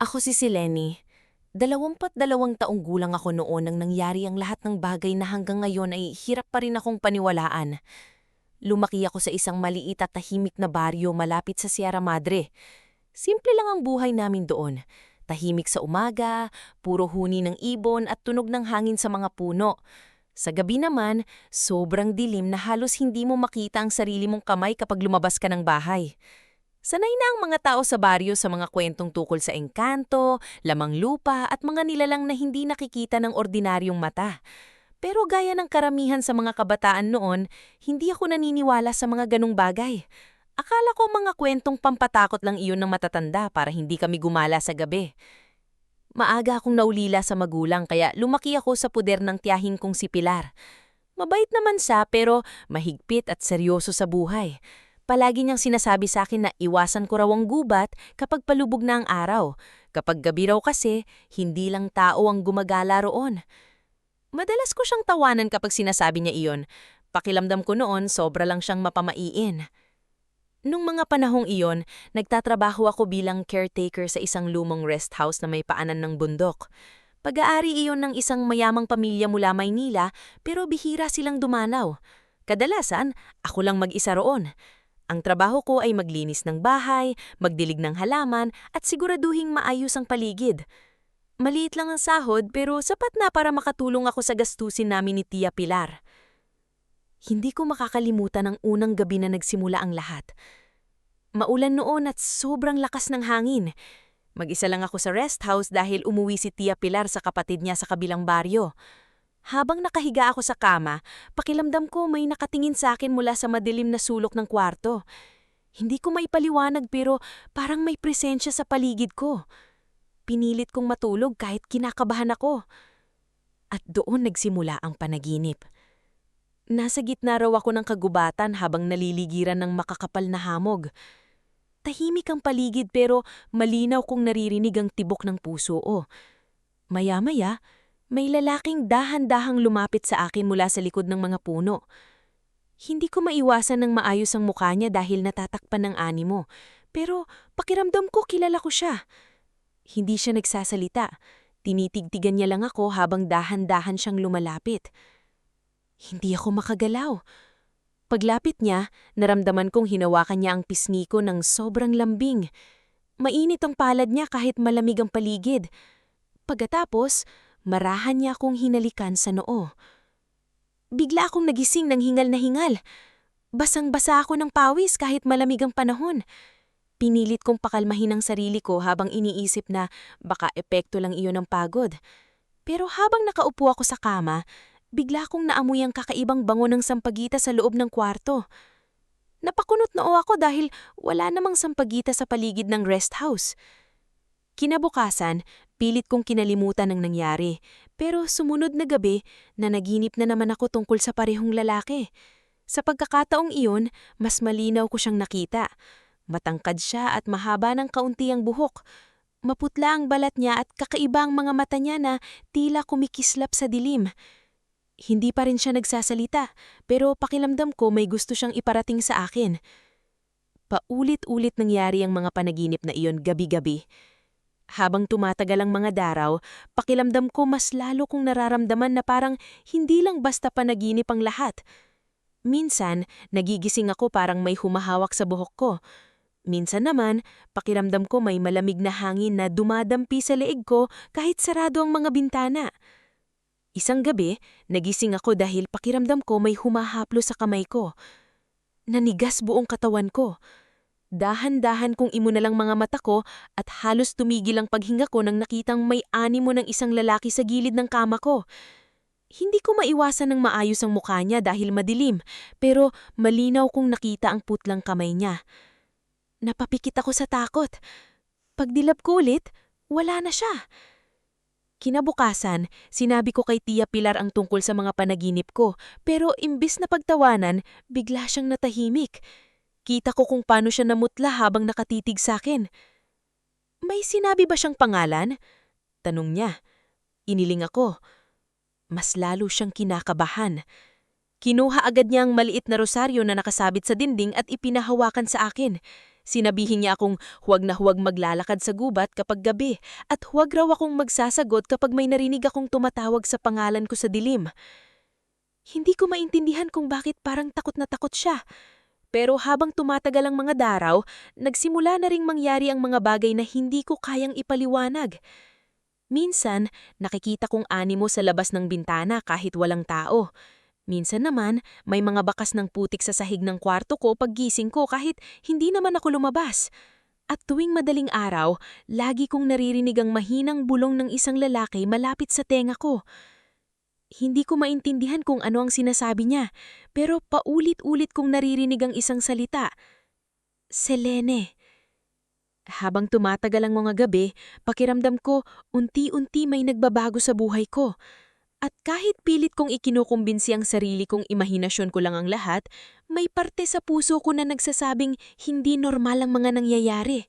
Ako si Sileni. 22 taong gulang ako noon nang nangyari ang lahat ng bagay na hanggang ngayon ay hirap pa rin akong paniwalaan. Lumaki ako sa isang maliit at tahimik na baryo malapit sa Sierra Madre. Simple lang ang buhay namin doon. Tahimik sa umaga, puro huni ng ibon at tunog ng hangin sa mga puno. Sa gabi naman, sobrang dilim na halos hindi mo makita ang sarili mong kamay kapag lumabas ka ng bahay. Sanay na ang mga tao sa baryo sa mga kwentong tukol sa engkanto, lamang lupa at mga nilalang na hindi nakikita ng ordinaryong mata. Pero gaya ng karamihan sa mga kabataan noon, hindi ako naniniwala sa mga ganong bagay. Akala ko mga kwentong pampatakot lang iyon ng matatanda para hindi kami gumala sa gabi. Maaga akong naulila sa magulang kaya lumaki ako sa puder ng tiyahin kong si Pilar. Mabait naman siya pero mahigpit at seryoso sa buhay. Palagi niyang sinasabi sa akin na iwasan ko raw ang gubat kapag palubog na ang araw. Kapag gabi raw kasi, hindi lang tao ang gumagala roon. Madalas ko siyang tawanan kapag sinasabi niya iyon. Pakilamdam ko noon sobra lang siyang mapamaiin. Nung mga panahong iyon, nagtatrabaho ako bilang caretaker sa isang lumang rest house na may paanan ng bundok. Pag-aari iyon ng isang mayamang pamilya mula Maynila pero bihira silang dumanaw. Kadalasan, ako lang mag-isa roon. Ang trabaho ko ay maglinis ng bahay, magdilig ng halaman at siguraduhing maayos ang paligid. Maliit lang ang sahod pero sapat na para makatulong ako sa gastusin namin ni Tia Pilar. Hindi ko makakalimutan ang unang gabi na nagsimula ang lahat. Maulan noon at sobrang lakas ng hangin. Mag-isa lang ako sa rest house dahil umuwi si Tia Pilar sa kapatid niya sa kabilang baryo. Habang nakahiga ako sa kama, pakilamdam ko may nakatingin sa akin mula sa madilim na sulok ng kwarto. Hindi ko maipaliwanag pero parang may presensya sa paligid ko. Pinilit kong matulog kahit kinakabahan ako. At doon nagsimula ang panaginip. Nasa gitna raw ako ng kagubatan habang naliligiran ng makakapal na hamog. Tahimik ang paligid pero malinaw kong naririnig ang tibok ng puso ko. Maya-maya, may lalaking dahan-dahang lumapit sa akin mula sa likod ng mga puno. Hindi ko maiwasan ng maayos ang mukha niya dahil natatakpan ng animo, pero pakiramdam ko kilala ko siya. Hindi siya nagsasalita. Tinitigtigan niya lang ako habang dahan-dahan siyang lumalapit. Hindi ako makagalaw. Paglapit niya, naramdaman kong hinawakan niya ang pisngi ko ng sobrang lambing. Mainit ang palad niya kahit malamig ang paligid. Pagkatapos, marahan niya akong hinalikan sa noo. Bigla akong nagising ng hingal na hingal. Basang-basa ako ng pawis kahit malamig ang panahon. Pinilit kong pakalmahin ang sarili ko habang iniisip na baka epekto lang iyon ng pagod. Pero habang nakaupo ako sa kama, bigla akong naamoy ang kakaibang bango ng sampagita sa loob ng kwarto. Napakunot noo ako dahil wala namang sampagita sa paligid ng rest house. Kinabukasan, pilit kong kinalimutan ang nangyari, pero sumunod na gabi, nanaginip na naman ako tungkol sa parehong lalaki. Sa pagkakataong iyon, mas malinaw ko siyang nakita. Matangkad siya at mahaba ng kaunti ang buhok. Maputla ang balat niya at kakaiba ang mga mata niya na tila kumikislap sa dilim. Hindi pa rin siya nagsasalita, pero pakilamdam ko may gusto siyang iparating sa akin. Paulit-ulit nangyari ang mga panaginip na iyon gabi-gabi. Habang tumatagal ang mga daraw, pakilamdam ko mas lalo kong nararamdaman na parang hindi lang basta panaginip ang lahat. Minsan, nagigising ako parang may humahawak sa buhok ko. Minsan naman, pakiramdam ko may malamig na hangin na dumadampi sa leeg ko kahit sarado ang mga bintana. Isang gabi, nagising ako dahil pakiramdam ko may humahaplo sa kamay ko. Nanigas buong katawan ko. Dahan-dahan kong imunalang mga mata ko at halos tumigil ang paghinga ko nang nakitang may animo ng isang lalaki sa gilid ng kama ko. Hindi ko maiwasan ng maayos ang mukha niya dahil madilim, pero malinaw kong nakita ang putlang kamay niya. Napapikit ako sa takot. Pagdilap ko ulit, wala na siya. Kinabukasan, sinabi ko kay Tia Pilar ang tungkol sa mga panaginip ko, pero imbis na pagtawanan, bigla siyang natahimik. Kita ko kung paano siya namutla habang nakatitig sa akin. May sinabi ba siyang pangalan? Tanong niya. Iniling ako. Mas lalo siyang kinakabahan. Kinuha agad niya ang maliit na rosaryo na nakasabit sa dinding at ipinahawakan sa akin. Sinabihin niya akong huwag na huwag maglalakad sa gubat kapag gabi at huwag raw akong magsasagot kapag may narinig akong tumatawag sa pangalan ko sa dilim. Hindi ko maintindihan kung bakit parang takot na takot siya. Pero habang tumatagal ang mga daraw, nagsimula na ring mangyari ang mga bagay na hindi ko kayang ipaliwanag. Minsan, nakikita kong animo sa labas ng bintana kahit walang tao. Minsan naman, may mga bakas ng putik sa sahig ng kwarto ko paggising ko kahit hindi naman ako lumabas. At tuwing madaling araw, lagi kong naririnig ang mahinang bulong ng isang lalaki malapit sa tenga ko. Hindi ko maintindihan kung ano ang sinasabi niya, pero paulit-ulit kong naririnig ang isang salita. Selene. Habang tumatagal ang mga gabi, pakiramdam ko unti-unti may nagbabago sa buhay ko. At kahit pilit kong ikinukumbinsi ang sarili kong imahinasyon ko lang ang lahat, may parte sa puso ko na nagsasabing hindi normal ang mga nangyayari.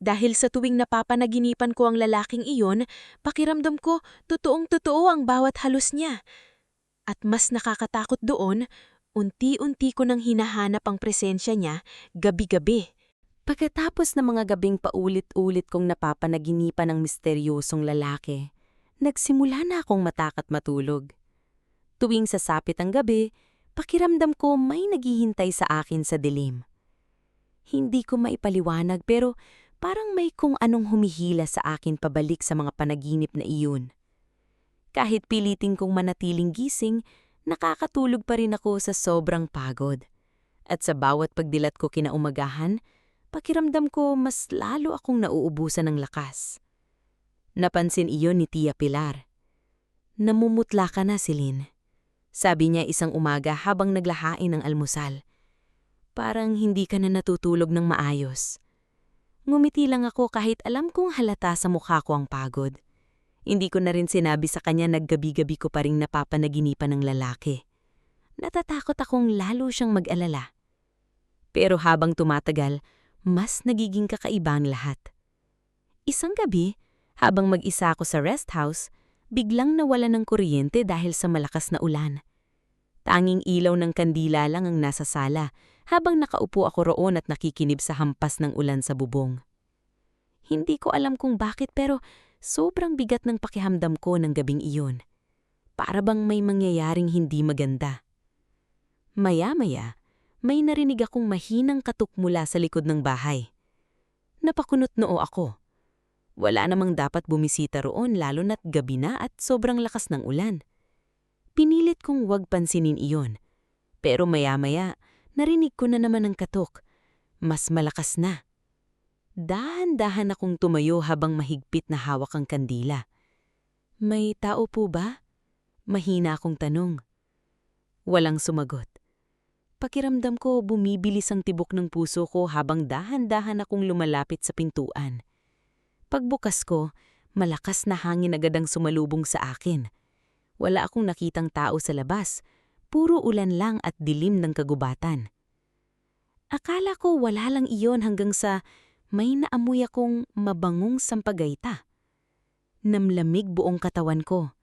Dahil sa tuwing napapanaginipan ko ang lalaking iyon, pakiramdam ko totoong-totoo ang bawat halos niya. At mas nakakatakot doon, unti-unti ko nang hinahanap ang presensya niya gabi-gabi. Pagkatapos ng mga gabing paulit-ulit kong napapanaginipan ng misteryosong lalaki, nagsimula na akong matakot matulog. Tuwing sasapit ang gabi, pakiramdam ko may naghihintay sa akin sa dilim. Hindi ko maipaliwanag pero parang may kung anong humihila sa akin pabalik sa mga panaginip na iyon. Kahit piliting kong manatiling gising, nakakatulog pa rin ako sa sobrang pagod. At sa bawat pagdilat ko kinaumagahan, pakiramdam ko mas lalo akong nauubusan ng lakas. Napansin iyon ni Tia Pilar. Namumutla ka na, Celine. Sabi niya isang umaga habang naglahain ng almusal. Parang hindi ka na natutulog ng maayos. Ngumiti lang ako kahit alam kong halata sa mukha ko ang pagod. Hindi ko na rin sinabi sa kanya na gabi-gabi ko pa rin napapanaginipan ng lalaki. Natatakot akong lalo siyang mag-alala. Pero habang tumatagal, mas nagiging kakaiba ang lahat. Isang gabi, habang mag-isa ako sa rest house, biglang nawala ng kuryente dahil sa malakas na ulan. Tanging ilaw ng kandila lang ang nasa sala habang nakaupo ako roon at nakikinib sa hampas ng ulan sa bubong. Hindi ko alam kung bakit pero sobrang bigat ng pakiramdam ko ng gabing iyon. Para bang may mangyayaring hindi maganda. Maya-maya, may narinig akong mahinang katok mula sa likod ng bahay. Napakunot noo ako. Wala namang dapat bumisita roon lalo na't gabi na at sobrang lakas ng ulan. Pinilit kong huwag pansinin iyon. Pero maya-maya, narinig ko na naman ang katok. Mas malakas na. Dahan-dahan akong tumayo habang mahigpit na hawak ang kandila. May tao po ba? Mahina akong tanong. Walang sumagot. Pakiramdam ko bumibilis ang tibok ng puso ko habang dahan-dahan akong lumalapit sa pintuan. Pagbukas ko, malakas na hangin agad ang sumalubong sa akin. Wala akong nakitang tao sa labas, puro ulan lang at dilim ng kagubatan. Akala ko wala lang iyon hanggang sa may naamoy akong mabangong sampagayta. Namlamig buong katawan ko.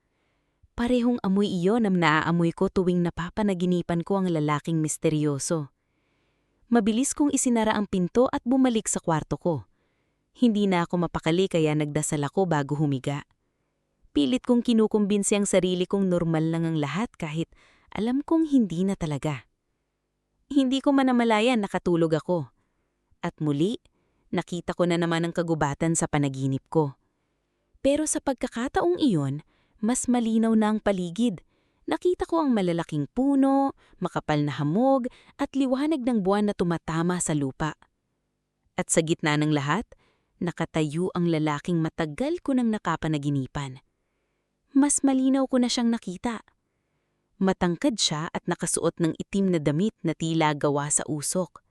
Parehong amoy iyon ang naaamoy ko tuwing napapanaginipan ko ang lalaking misteryoso. Mabilis kong isinara ang pinto at bumalik sa kwarto ko. Hindi na ako mapakali kaya nagdasal ako bago humiga. Pilit kong kinukumbinsi ang sarili kong normal lang ang lahat kahit alam kong hindi na talaga. Hindi ko manamalayan nakatulog ako. At muli, nakita ko na naman ang kagubatan sa panaginip ko. Pero sa pagkakataong iyon, mas malinaw na ang paligid. Nakita ko ang malalaking puno, makapal na hamog at liwanag ng buwan na tumatama sa lupa. At sa gitna ng lahat, nakatayo ang lalaking matagal ko nang nakapanaginipan. Mas malinaw ko na siyang nakita. Matangkad siya at nakasuot ng itim na damit na tila gawa sa usok.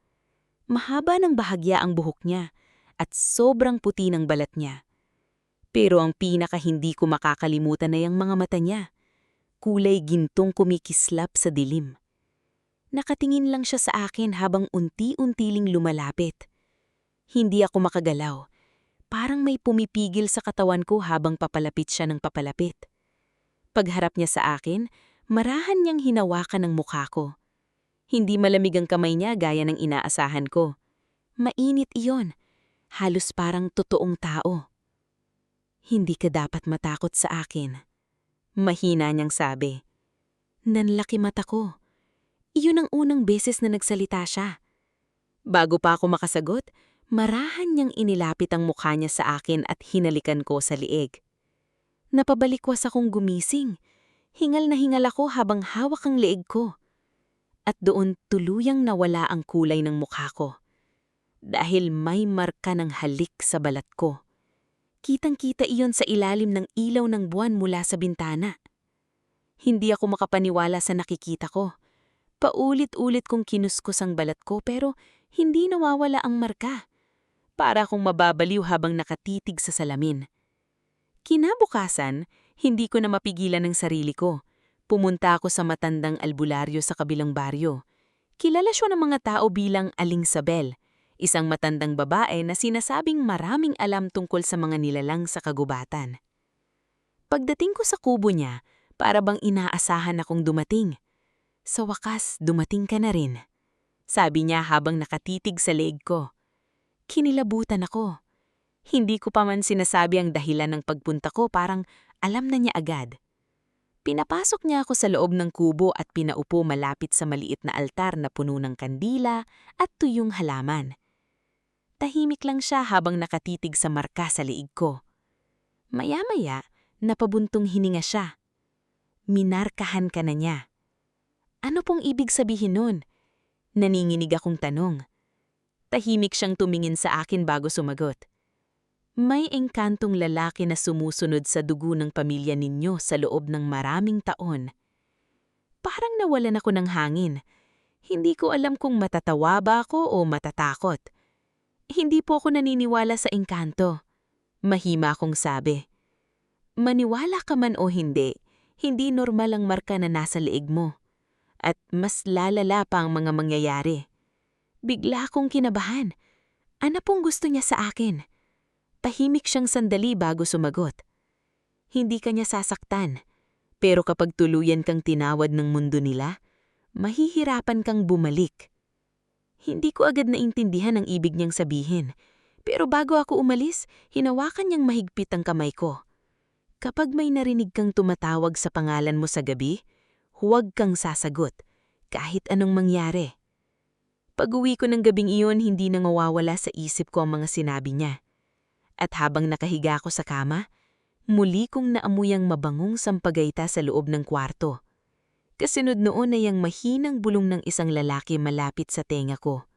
Mahaba ng bahagya ang buhok niya at sobrang puti ng balat niya. Pero ang pinaka hindi ko makakalimutan ay ang mga mata niya. Kulay gintong kumikislap sa dilim. Nakatingin lang siya sa akin habang unti-untiling lumalapit. Hindi ako makagalaw. Parang may pumipigil sa katawan ko habang papalapit siya ng papalapit. Pagharap niya sa akin, marahan niyang hinawakan ang mukha ko. Hindi malamig ang kamay niya gaya ng inaasahan ko. Mainit iyon. Halos parang totoong tao. Hindi ka dapat matakot sa akin. Mahina niyang sabi. Nanlaki mata ko. Iyon ang unang beses na nagsalita siya. Bago pa ako makasagot, marahan niyang inilapit ang mukha niya sa akin at hinalikan ko sa liig. Napabalikwas akong gumising. Hingal na hingal ako habang hawak ang leeg ko. At doon tuluyang nawala ang kulay ng mukha ko. Dahil may marka ng halik sa balat ko. Kitang-kita iyon sa ilalim ng ilaw ng buwan mula sa bintana. Hindi ako makapaniwala sa nakikita ko. Paulit-ulit kong kinuskos ang balat ko pero hindi nawawala ang marka. Para akong mababaliw habang nakatitig sa salamin. Kinabukasan, hindi ko na mapigilan ang sarili ko. Pumunta ako sa matandang albularyo sa kabilang baryo. Kilala siya ng mga tao bilang Aling Sabel, isang matandang babae na sinasabing maraming alam tungkol sa mga nilalang sa kagubatan. Pagdating ko sa kubo niya, para bang inaasahan akong dumating. Sa wakas, dumating ka na rin. Sabi niya habang nakatitig sa leeg ko. Kinilabutan ako. Hindi ko pa man sinasabi ang dahilan ng pagpunta ko, parang alam na niya agad. Pinapasok niya ako sa loob ng kubo at pinaupo malapit sa maliit na altar na puno ng kandila at tuyong halaman. Tahimik lang siya habang nakatitig sa marka sa liig ko. Maya-maya, napabuntong hininga siya. Minarkahan ka na niya. Ano pong ibig sabihin nun? Naninginig akong tanong. Tahimik siyang tumingin sa akin bago sumagot. May engkantong lalaki na sumusunod sa dugo ng pamilya ninyo sa loob ng maraming taon. Parang nawalan ako ng hangin. Hindi ko alam kung matatawa ba ako o matatakot. Hindi po ako naniniwala sa engkanto. Mahima akong sabi. Maniwala ka man o hindi, hindi normal ang marka na nasa leeg mo. At mas lalala pa ang mga mangyayari. Bigla akong kinabahan. Ano pong gusto niya sa akin? Tahimik siyang sandali bago sumagot. Hindi ka niya sasaktan, pero kapag tuluyan kang tinawad ng mundo nila, mahihirapan kang bumalik. Hindi ko agad naintindihan ang ibig niyang sabihin, pero bago ako umalis, hinawakan niyang mahigpit ang kamay ko. Kapag may narinig kang tumatawag sa pangalan mo sa gabi, huwag kang sasagot, kahit anong mangyari. Pag-uwi ko ng gabing iyon, hindi na nawawala sa isip ko ang mga sinabi niya. At habang nakahiga ako sa kama, muli kong naamoy ang mabangong sampagayta sa loob ng kwarto. Kasunod noon ay ang mahinang bulong ng isang lalaki malapit sa tenga ko.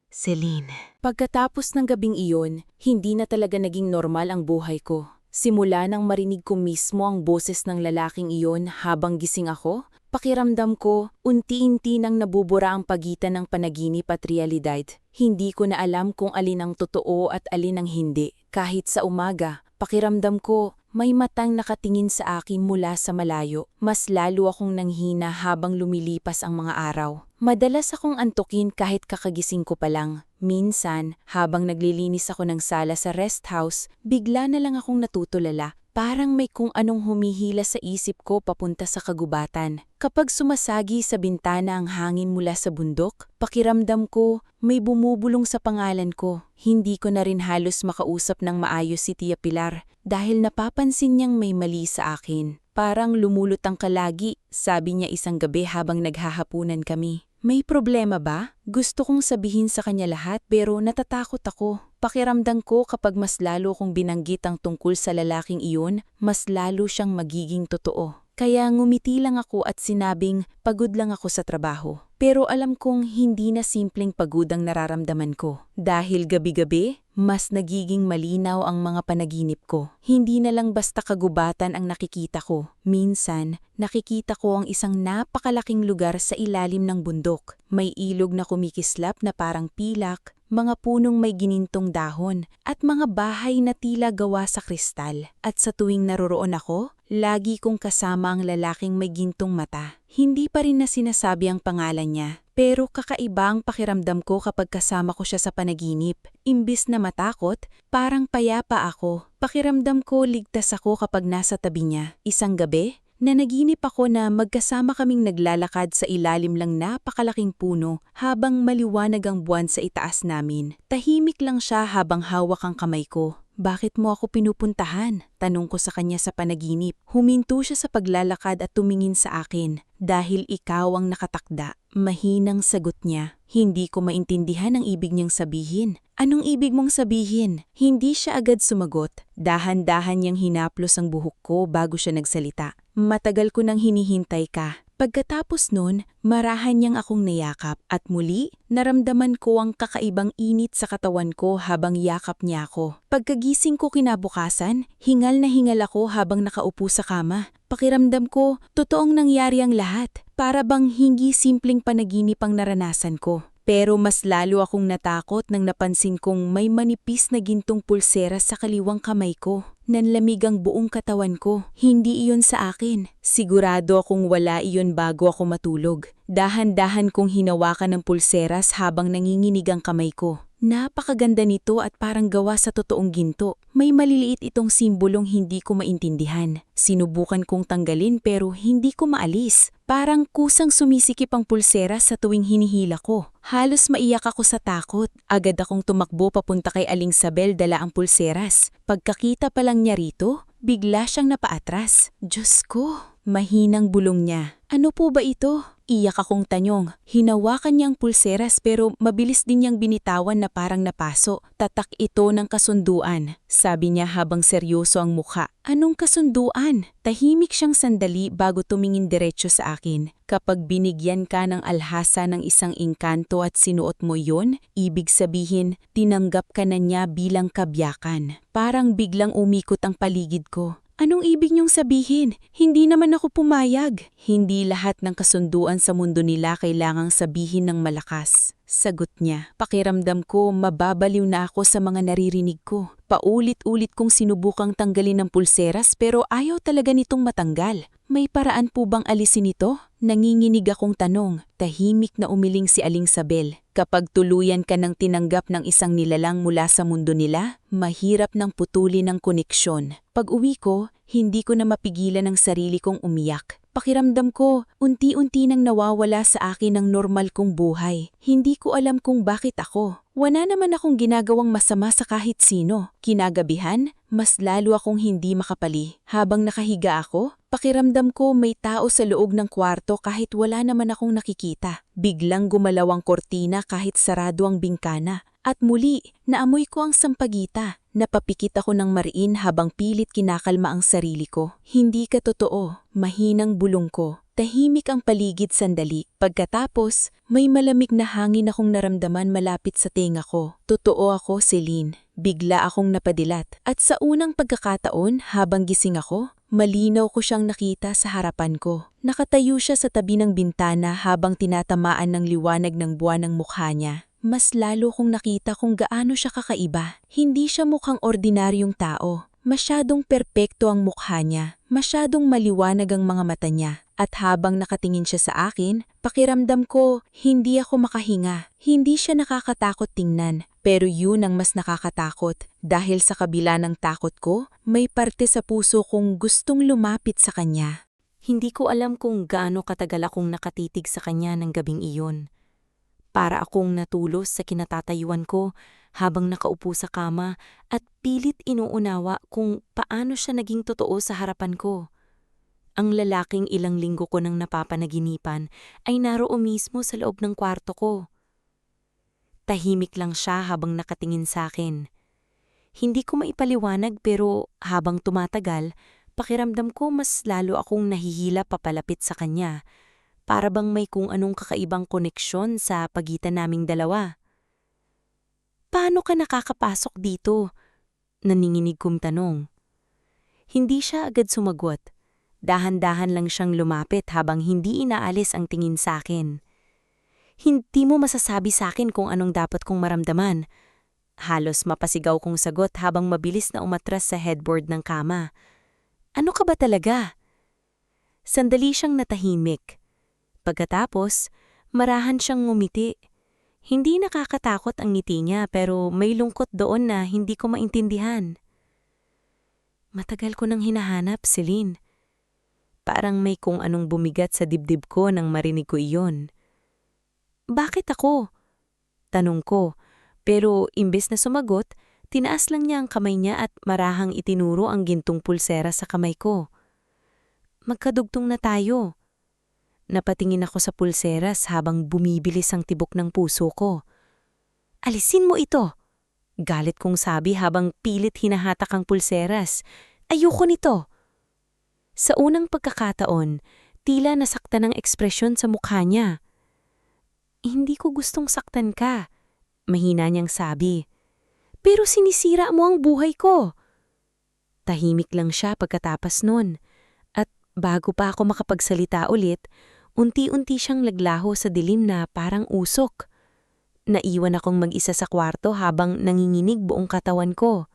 Celine. Pagkatapos ng gabing iyon, hindi na talaga naging normal ang buhay ko. Simula nang marinig ko mismo ang boses ng lalaking iyon habang gising ako, pakiramdam ko, unti-unti nang nabubura ang pagitan ng panaginip at realidad. Hindi ko na alam kung alin ang totoo at alin ang hindi. Kahit sa umaga, pakiramdam ko, may matang nakatingin sa akin mula sa malayo. Mas lalo akong nanghina habang lumilipas ang mga araw. Madalas akong antukin kahit kakagising ko pa lang. Minsan, habang naglilinis ako ng sala sa rest house, bigla na lang akong natutulala. Parang may kung anong humihila sa isip ko papunta sa kagubatan. Kapag sumasagi sa bintana ang hangin mula sa bundok, pakiramdam ko may bumubulong sa pangalan ko. Hindi ko na rin halos makausap ng maayos si Tia Pilar dahil napapansin niyang may mali sa akin. Parang lumulutang ka lagi, sabi niya isang gabi habang naghahapunan kami. May problema ba? Gusto kong sabihin sa kanya lahat pero natatakot ako. Pakiramdam ko kapag mas lalo kong binanggit ang tungkol sa lalaking iyon, mas lalo siyang magiging totoo. Kaya ngumiti lang ako at sinabing pagod lang ako sa trabaho. Pero alam kong hindi na simpleng pagod ang nararamdaman ko. Dahil gabi-gabi, mas nagiging malinaw ang mga panaginip ko. Hindi na lang basta kagubatan ang nakikita ko. Minsan, nakikita ko ang isang napakalaking lugar sa ilalim ng bundok. May ilog na kumikislap na parang pilak, mga punong may ginintong dahon, at mga bahay na tila gawa sa kristal. At sa tuwing naroroon ako, lagi kong kasama ang lalaking may gintong mata. Hindi pa rin na sinasabi ang pangalan niya, pero kakaiba ang pakiramdam ko kapag kasama ko siya sa panaginip. Imbis na matakot, parang payapa ako. Pakiramdam ko ligtas ako kapag nasa tabi niya. Isang gabi, Nanaginip ako na magkasama kaming naglalakad sa ilalim lang napakalaking puno habang maliwanag ang buwan sa itaas namin. Tahimik lang siya habang hawak ang kamay ko. Bakit mo ako pinupuntahan? Tanong ko sa kanya sa panaginip. Huminto siya sa paglalakad at tumingin sa akin. Dahil ikaw ang nakatakda. Mahinang sagot niya. Hindi ko maintindihan ang ibig niyang sabihin. Anong ibig mong sabihin? Hindi siya agad sumagot. Dahan-dahan niyang hinaplos ang buhok ko bago siya nagsalita. Matagal ko nang hinihintay ka. Pagkatapos nun, marahan niyang akong niyakap at muli, naramdaman ko ang kakaibang init sa katawan ko habang yakap niya ako. Pagkagising ko kinabukasan, hingal na hingal ako habang nakaupo sa kama. Pakiramdam ko, totoong nangyari ang lahat. Para bang hindi simpleng panaginip ang naranasan ko. Pero mas lalo akong natakot nang napansin kong may manipis na gintong pulseras sa kaliwang kamay ko. Nanlamig ang buong katawan ko. Hindi iyon sa akin. Sigurado akong wala iyon bago ako matulog. Dahan-dahan kong hinawakan ng pulseras habang nanginginig ang kamay ko. Napakaganda nito at parang gawa sa totoong ginto. May maliliit itong simbolong hindi ko maintindihan. Sinubukan kong tanggalin pero hindi ko maalis. Parang kusang sumisikip ang pulseras sa tuwing hinihila ko. Halos maiyak ako sa takot. Agad akong tumakbo papunta kay Aling Sabel dala ang pulseras. Pagkakita pa lang niya rito, bigla siyang napaatras. Diyos ko! Mahinang bulong niya. Ano po ba ito? Iyak akong tanyong. Hinawakan niya ang pulseras pero mabilis din niyang binitawan na parang napaso. Tatak ito ng kasunduan. Sabi niya habang seryoso ang mukha. Anong kasunduan? Tahimik siyang sandali bago tumingin diretso sa akin. Kapag binigyan ka ng alhasa ng isang engkanto at sinuot mo yon, ibig sabihin, tinanggap ka na niya bilang kabyakan. Parang biglang umikot ang paligid ko. Anong ibig niyong sabihin? Hindi naman ako pumayag. Hindi lahat ng kasunduan sa mundo nila kailangang sabihin ng malakas. Sagot niya. Pakiramdam ko mababaliw na ako sa mga naririnig ko. Paulit-ulit kong sinubukang tanggalin ng pulseras pero ayaw talaga nitong matanggal. May paraan po bang alisin ito? Nanginginig akong tanong. Tahimik na umiling si Aling Sabel. Kapag tuluyan ka ng tinanggap ng isang nilalang mula sa mundo nila, mahirap nang putulin ang koneksyon. Pag uwi ko, hindi ko na mapigilan ang sarili kong umiyak. Pakiramdam ko, unti-unti nang nawawala sa akin ang normal kong buhay. Hindi ko alam kung bakit ako. Wala naman akong ginagawang masama sa kahit sino. Kinagabihan, mas lalo akong hindi makapali. Habang nakahiga ako, pakiramdam ko may tao sa loob ng kwarto kahit wala naman akong nakikita. Biglang gumalaw ang kortina kahit sarado ang bingkana. At muli, naamoy ko ang sampagita. Napapikit ako ng mariin habang pilit kinakalma ang sarili ko. Hindi ka totoo, mahinang bulong ko. Tahimik ang paligid sandali. Pagkatapos, may malamig na hangin akong naramdaman malapit sa tenga ko. Totoo ako, Celine. Bigla akong napadilat. At sa unang pagkakataon, habang gising ako, malinaw ko siyang nakita sa harapan ko. Nakatayo siya sa tabi ng bintana habang tinatamaan ng liwanag ng buwan ang mukha niya. Mas lalo kong nakita kung gaano siya kakaiba. Hindi siya mukhang ordinaryong tao. Masyadong perpekto ang mukha niya. Masyadong maliwanag ang mga mata niya. At habang nakatingin siya sa akin, pakiramdam ko hindi ako makahinga. Hindi siya nakakatakot tingnan. Pero yun ang mas nakakatakot. Dahil sa kabila ng takot ko, may parte sa puso kong gustong lumapit sa kanya. Hindi ko alam kung gaano katagal akong nakatitig sa kanya ng gabing iyon. Para akong natulos sa kinatatayuan ko habang nakaupo sa kama at pilit inuunawa kung paano siya naging totoo sa harapan ko. Ang lalaking ilang linggo ko nang napapanaginipan ay naroon mismo sa loob ng kwarto ko. Tahimik lang siya habang nakatingin sa akin. Hindi ko maipaliwanag pero habang tumatagal, pakiramdam ko mas lalo akong nahihila papalapit sa kanya. Para bang may kung anong kakaibang koneksyon sa pagitan naming dalawa. Paano ka nakakapasok dito? Naninginig kong tanong. Hindi siya agad sumagot. Dahan-dahan lang siyang lumapit habang hindi inaalis ang tingin sa akin. Hindi mo masasabi sa akin kung anong dapat kong maramdaman. Halos mapasigaw kong sagot habang mabilis na umatras sa headboard ng kama. Ano ka ba talaga? Sandali siyang natahimik. Pagkatapos, marahan siyang ngumiti. Hindi nakakatakot ang ngiti niya pero may lungkot doon na hindi ko maintindihan. Matagal ko nang hinahanap, Celine. Parang may kung anong bumigat sa dibdib ko nang marinig ko iyon. Bakit ako? Tanong ko, pero imbes na sumagot, tinaas lang niya ang kamay niya at marahang itinuro ang gintong pulsera sa kamay ko. Magkadugtong na tayo. Napatingin ako sa pulseras habang bumibilis ang tibok ng puso ko. Alisin mo ito! Galit kong sabi habang pilit hinahatak ang pulseras. Ayoko nito! Sa unang pagkakataon, tila nasaktan ang ekspresyon sa mukha niya. Hindi ko gustong saktan ka, mahina niyang sabi. Pero sinisira mo ang buhay ko. Tahimik lang siya pagkatapos nun. At bago pa ako makapagsalita ulit, unti-unti siyang laglaho sa dilim na parang usok. Naiwan akong mag-isa sa kwarto habang nanginginig buong katawan ko.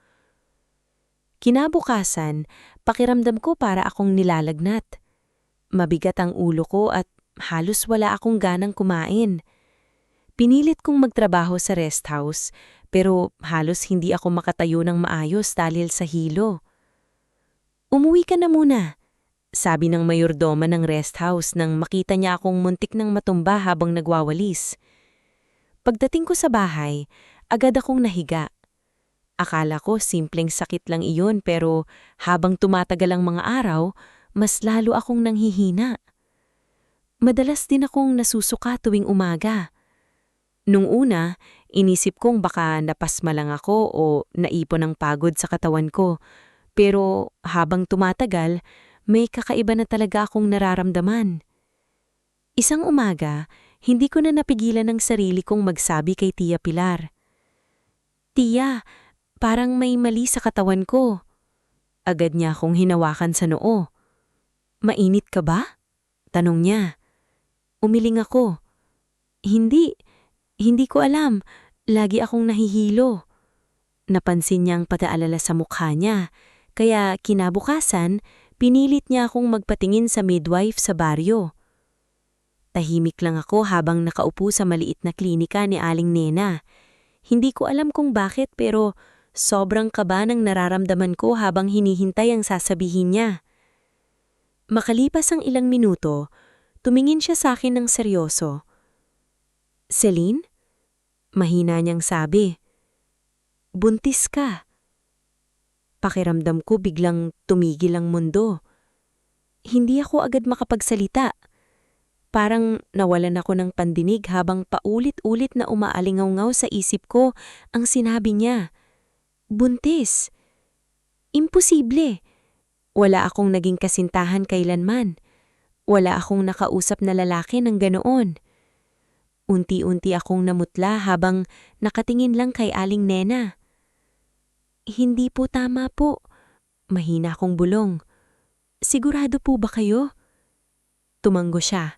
Kinabukasan, pakiramdam ko para akong nilalagnat. Mabigat ang ulo ko at halos wala akong ganang kumain. Pinilit kong magtrabaho sa rest house pero halos hindi ako makatayo ng maayos dahil sa hilo. Umuwi ka na muna, sabi ng mayordoma ng rest house nang makita niya akong muntik ng matumba habang nagwawalis. Pagdating ko sa bahay, agad akong nahiga. Akala ko simpleng sakit lang iyon pero habang tumatagal ang mga araw, mas lalo akong nanghihina. Madalas din akong nasusuka tuwing umaga. Nung una, inisip kong baka napasma lang ako o naipon ang pagod sa katawan ko. Pero habang tumatagal, may kakaiba na talaga akong nararamdaman. Isang umaga, hindi ko na napigilan ang sarili kong magsabi kay Tia Pilar. Tia, parang may mali sa katawan ko. Agad niya akong hinawakan sa noo. Mainit ka ba? Tanong niya. Umiling ako. Hindi ko alam. Lagi akong nahihilo. Napansin niya ang pag-aalala sa mukha niya, kaya kinabukasan, pinilit niya akong magpatingin sa midwife sa baryo. Tahimik lang ako habang nakaupo sa maliit na klinika ni Aling Nena. Hindi ko alam kung bakit pero sobrang kaba ng nararamdaman ko habang hinihintay ang sasabihin niya. Makalipas ang ilang minuto, tumingin siya sa akin ng seryoso. Celine? Mahina niyang sabi. Buntis ka. Pakiramdam ko biglang tumigil ang mundo. Hindi ako agad makapagsalita. Parang nawalan ako ng pandinig habang paulit-ulit na umaalingaw-ngaw sa isip ko ang sinabi niya. Buntis. Imposible. Wala akong naging kasintahan kailanman. Wala akong nakausap na lalaki ng ganoon. Unti-unti akong namutla habang nakatingin lang kay Aling Nena. Hindi po tama po. Mahina akong bulong. Sigurado po ba kayo? Tumanggo siya.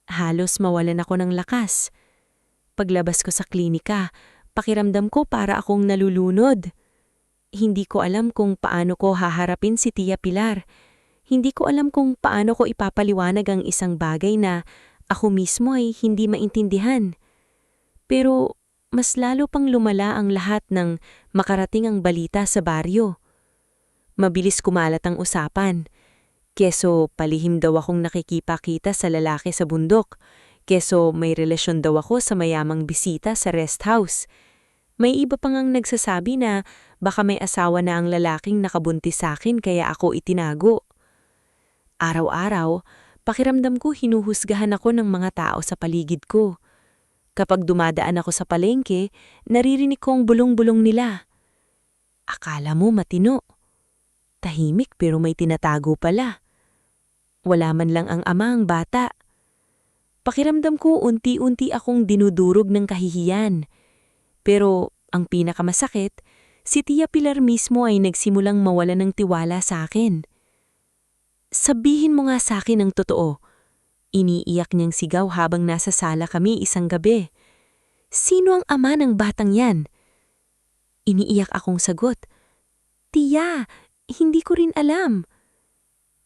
Halos mawalan ako ng lakas. Paglabas ko sa klinika, pakiramdam ko para akong nalulunod. Hindi ko alam kung paano ko haharapin si Tia Pilar. Hindi ko alam kung paano ko ipapaliwanag ang isang bagay na ako mismo ay hindi maintindihan. Pero mas lalo pang lumala ang lahat ng makarating ang balita sa baryo. Mabilis kumalat ang usapan. Keso palihim daw akong nakikipakita sa lalaki sa bundok. Keso may relasyon daw ako sa mayamang bisita sa rest house. May iba pang ang nagsasabi na baka may asawa na ang lalaking nakabuntis sa akin kaya ako itinago. Araw-araw, pakiramdam ko hinuhusgahan ako ng mga tao sa paligid ko. Kapag dumadaan ako sa palengke, naririnig ko ang bulong-bulong nila. Akala mo matino. Tahimik pero may tinatago pala. Wala man lang ang ama ang bata. Pakiramdam ko unti-unti akong dinudurog ng kahihiyan. Pero ang pinakamasakit, si Tia Pilar mismo ay nagsimulang mawala ng tiwala sa akin. Sabihin mo nga sa akin ang totoo. Iniiyak niyang sigaw habang nasa sala kami isang gabi. Sino ang ama ng batang yan? Iniiyak akong sagot. Tia, hindi ko rin alam.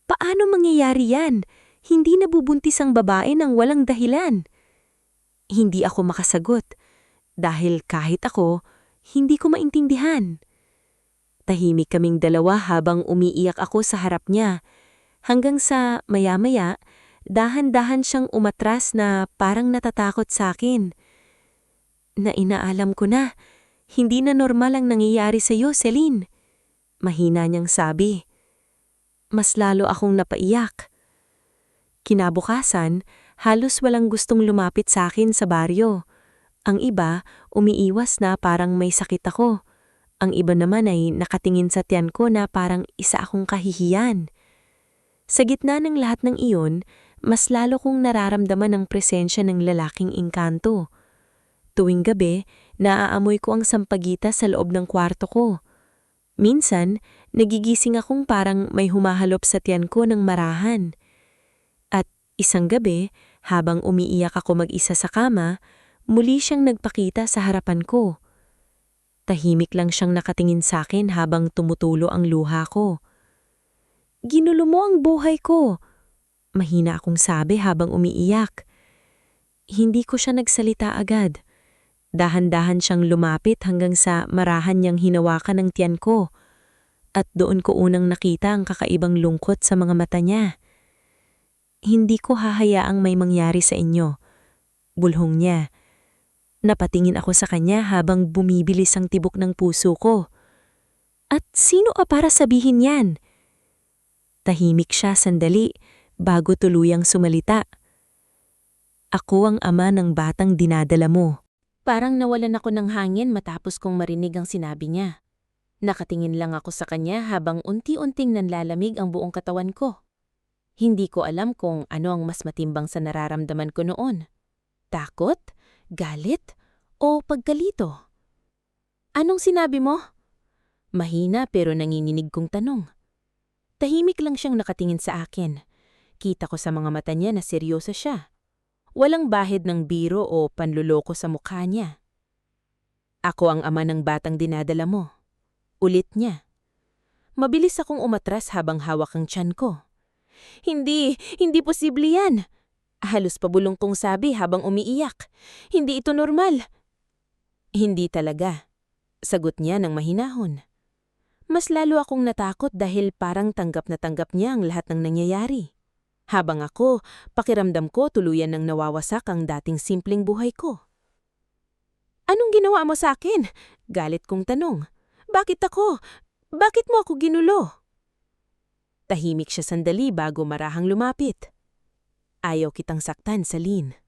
Paano mangyayari yan? Hindi nabubuntis ang babae ng walang dahilan. Hindi ako makasagot. Dahil kahit ako, hindi ko maintindihan. Tahimik kaming dalawa habang umiiyak ako sa harap niya. Hanggang sa maya-maya, dahan-dahan siyang umatras na parang natatakot sa akin. Na inaalam ko na, hindi na normal ang nangyayari sa'yo, Celine. Mahina niyang sabi. Mas lalo akong napaiyak. Kinabukasan, halos walang gustong lumapit sa akin sa baryo. Ang iba, umiiwas na parang may sakit ako. Ang iba naman ay nakatingin sa tiyan ko na parang isa akong kahihiyan. Sa gitna ng lahat ng iyon, mas lalo kong nararamdaman ang presensya ng lalaking engkanto. Tuwing gabi, naaamoy ko ang sampagita sa loob ng kwarto ko. Minsan, nagigising akong parang may humahalop sa tiyan ko ng marahan. At isang gabi, habang umiiyak ako mag-isa sa kama, muli siyang nagpakita sa harapan ko. Tahimik lang siyang nakatingin sa akin habang tumutulo ang luha ko. Ginulo mo ang buhay ko, mahina akong sabi habang umiiyak. Hindi ko siya nagsalita agad. Dahan-dahan siyang lumapit hanggang sa marahan niyang hinawakan ng tiyan ko. At doon ko unang nakita ang kakaibang lungkot sa mga mata niya. Hindi ko hahayaang may mangyari sa inyo. Bulhong niya. Napatingin ako sa kanya habang bumibilis ang tibok ng puso ko. At sino ka para sabihin yan? Tahimik siya sandali bago tuluyang sumalita. Ako ang ama ng batang dinadala mo. Parang nawalan ako ng hangin matapos kong marinig ang sinabi niya. Nakatingin lang ako sa kanya habang unti-unting nanlalamig ang buong katawan ko. Hindi ko alam kung ano ang mas matimbang sa nararamdaman ko noon. Takot? Galit? O pagkalito? Anong sinabi mo? Mahina pero nanginginig kong tanong. Tahimik lang siyang nakatingin sa akin. Kita ko sa mga mata niya na seryoso siya. Walang bahid ng biro o panluloko sa mukha niya. Ako ang ama ng batang dinadala mo. Ulit niya. Mabilis akong umatras habang hawak ang tiyan ko. Hindi posible yan. Halos pabulong kong sabi habang umiiyak. Hindi ito normal. Hindi talaga. Sagot niya ng mahinahon. Mas lalo akong natakot dahil parang tanggap na tanggap niya ang lahat ng nangyayari. Habang ako, pakiramdam ko tuluyan ng nawawasak ang dating simpleng buhay ko. Anong ginawa mo sa akin? Galit kong tanong. Bakit ako? Bakit mo ako ginulo? Tahimik siya sandali bago marahang lumapit. Ayaw kitang saktan, Celine.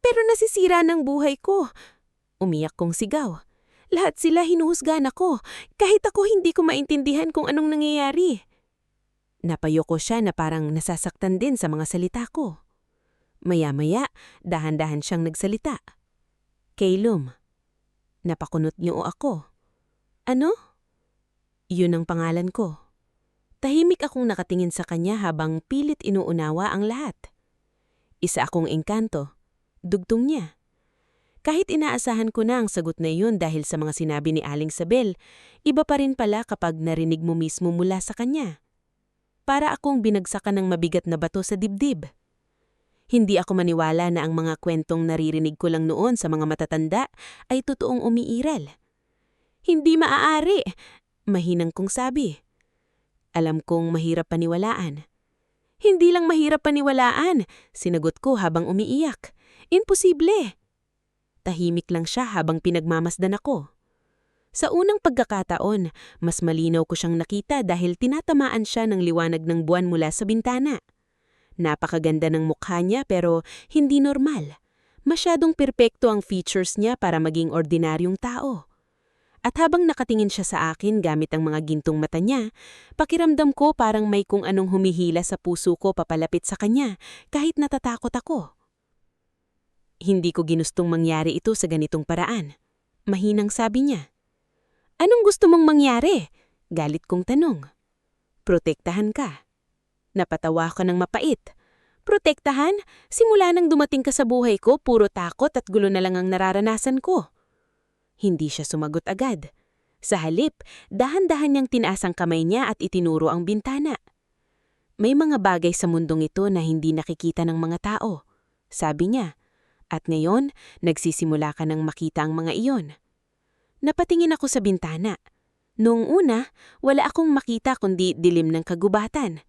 Pero nasisira ng buhay ko. Umiyak kong sigaw. Lahat sila hinuhusgahan ako, kahit ako hindi ko maintindihan kung anong nangyayari. Napayo ko siya na parang nasasaktan din sa mga salita ko. Maya-maya, dahan-dahan siyang nagsalita. Kaylum. Napakunot niyo ako. Ano? Yun ang pangalan ko. Tahimik akong nakatingin sa kanya habang pilit inuunawa ang lahat. Isa akong engkanto. Dugtong niya. Kahit inaasahan ko na ang sagot na yun dahil sa mga sinabi ni Aling Sabel, iba pa rin pala kapag narinig mo mismo mula sa kanya. Para akong binagsakan ng mabigat na bato sa dibdib. Hindi ako maniwala na ang mga kwentong naririnig ko lang noon sa mga matatanda ay totoong umiiral. Hindi maaari, mahinang kong sabi. Alam kong mahirap paniwalaan. Hindi lang mahirap paniwalaan, sinagot ko habang umiiyak. Imposible. Tahimik lang siya habang pinagmamasdan ako. Sa unang pagkakataon, mas malinaw ko siyang nakita dahil tinatamaan siya ng liwanag ng buwan mula sa bintana. Napakaganda ng mukha niya pero hindi normal. Masyadong perpekto ang features niya para maging ordinaryong tao. At habang nakatingin siya sa akin gamit ang mga gintong mata niya, pakiramdam ko parang may kung anong humihila sa puso ko papalapit sa kanya kahit natatakot ako. Hindi ko ginustong mangyari ito sa ganitong paraan. Mahinang sabi niya. Anong gusto mong mangyari? Galit kong tanong. Protektahan ka. Napatawa ko ng mapait. Protektahan? Simula nang dumating ka sa buhay ko, puro takot at gulo na lang ang nararanasan ko. Hindi siya sumagot agad. Sa halip, dahan-dahan niyang tinaas ang kamay niya at itinuro ang bintana. May mga bagay sa mundong ito na hindi nakikita ng mga tao, sabi niya. At ngayon, nagsisimula ka nang makita ang mga iyon. Napatingin ako sa bintana. Noong una, wala akong makita kundi dilim ng kagubatan.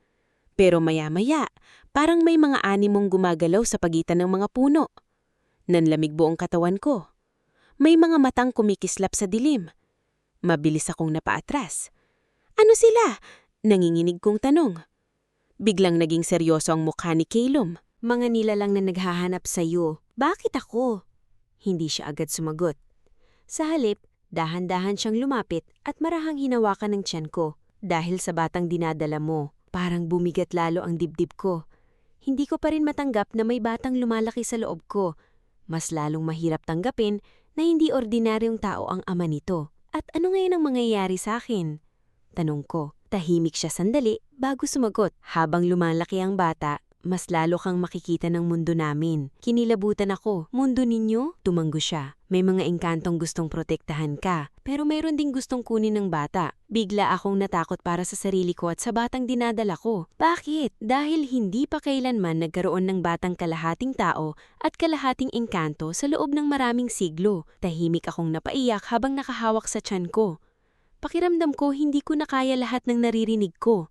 Pero maya-maya, parang may mga animong gumagalaw sa pagitan ng mga puno. Nanlamig buong katawan ko. May mga matang kumikislap sa dilim. Mabilis akong napaatras. Ano sila? Nanginginig kong tanong. Biglang naging seryoso ang mukha ni Calum. Mga nilalang na naghahanap sa iyo. Bakit ako? Hindi siya agad sumagot. Sa halip, dahan-dahan siyang lumapit at marahang hinawakan ng tiyan ko. Dahil sa batang dinadala mo, parang bumigat lalo ang dibdib ko. Hindi ko pa rin matanggap na may batang lumalaki sa loob ko. Mas lalong mahirap tanggapin na hindi ordinaryong tao ang ama nito. At ano ngayon ang mangyayari sa akin? Tanong ko. Tahimik siya sandali bago sumagot. Habang lumalaki ang bata, mas lalo kang makikita ng mundo namin. Kinilabutan ako. Mundo ninyo? Tumanggo siya. May mga engkantong gustong protektahan ka, pero mayroon ding gustong kunin ng bata. Bigla akong natakot para sa sarili ko at sa batang dinadala ko. Bakit? Dahil hindi pa kailanman nagkaroon ng batang kalahating tao at kalahating engkanto sa loob ng maraming siglo. Tahimik akong napaiyak habang nakahawak sa tiyan ko. Pakiramdam ko hindi ko na kaya lahat ng naririnig ko.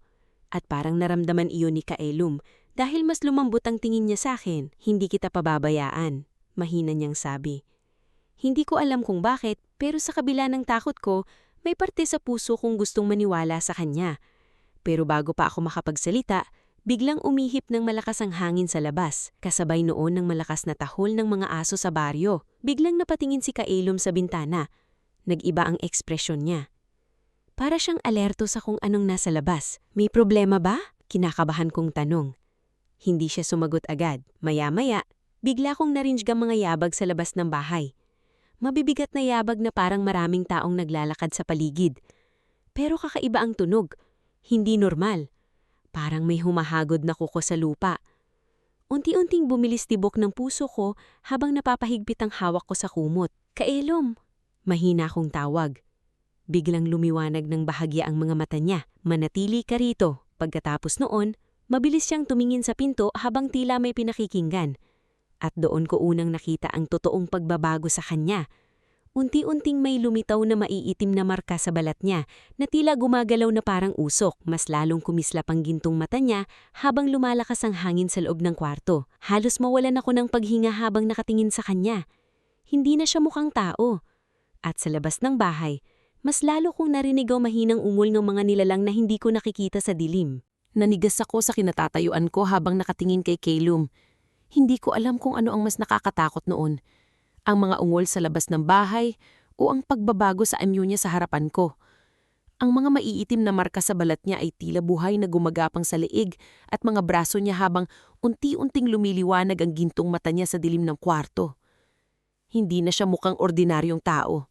At parang naramdaman iyon ni Calum dahil mas lumambot ang tingin niya sa akin. Hindi kita pababayaan, mahina niyang sabi. Hindi ko alam kung bakit, pero sa kabila ng takot ko, may parte sa puso kong gustong maniwala sa kanya. Pero bago pa ako makapagsalita, biglang umihip ng malakas ang hangin sa labas, kasabay noon ng malakas na tahol ng mga aso sa baryo. Biglang napatingin si Calum sa bintana. Nag-iba ang ekspresyon niya. Para siyang alerto sa kung anong nasa labas. May problema ba? Kinakabahan kong tanong. Hindi siya sumagot agad. Maya-maya, bigla kong naringe ang mga yabag sa labas ng bahay. Mabibigat na yabag na parang maraming taong naglalakad sa paligid. Pero kakaiba ang tunog. Hindi normal. Parang may humahagod na kuko sa lupa. Unti-unting bumilis tibok ng puso ko habang napapahigpit ang hawak ko sa kumot. Calum! Mahina akong tawag. Biglang lumiwanag ng bahagya ang mga mata niya. Manatili ka rito. Pagkatapos noon, mabilis siyang tumingin sa pinto habang tila may pinakikinggan. At doon ko unang nakita ang totoong pagbabago sa kanya. Unti-unting may lumitaw na maiitim na marka sa balat niya na tila gumagalaw na parang usok. Mas lalong kumislap ang gintong mata niya habang lumalakas ang hangin sa loob ng kwarto. Halos mawalan ako ng paghinga habang nakatingin sa kanya. Hindi na siya mukhang tao. At sa labas ng bahay, mas lalo kong narinig ang mahinang ungol ng mga nilalang na hindi ko nakikita sa dilim. Nanigas ako sa kinatatayuan ko habang nakatingin kay Calum. Hindi ko alam kung ano ang mas nakakatakot noon. Ang mga ungol sa labas ng bahay o ang pagbabago sa anyo niya sa harapan ko. Ang mga maiitim na marka sa balat niya ay tila buhay na gumagapang sa leeg at mga braso niya habang unti-unting lumiliwanag ang gintong mata niya sa dilim ng kwarto. Hindi na siya mukhang ordinaryong tao.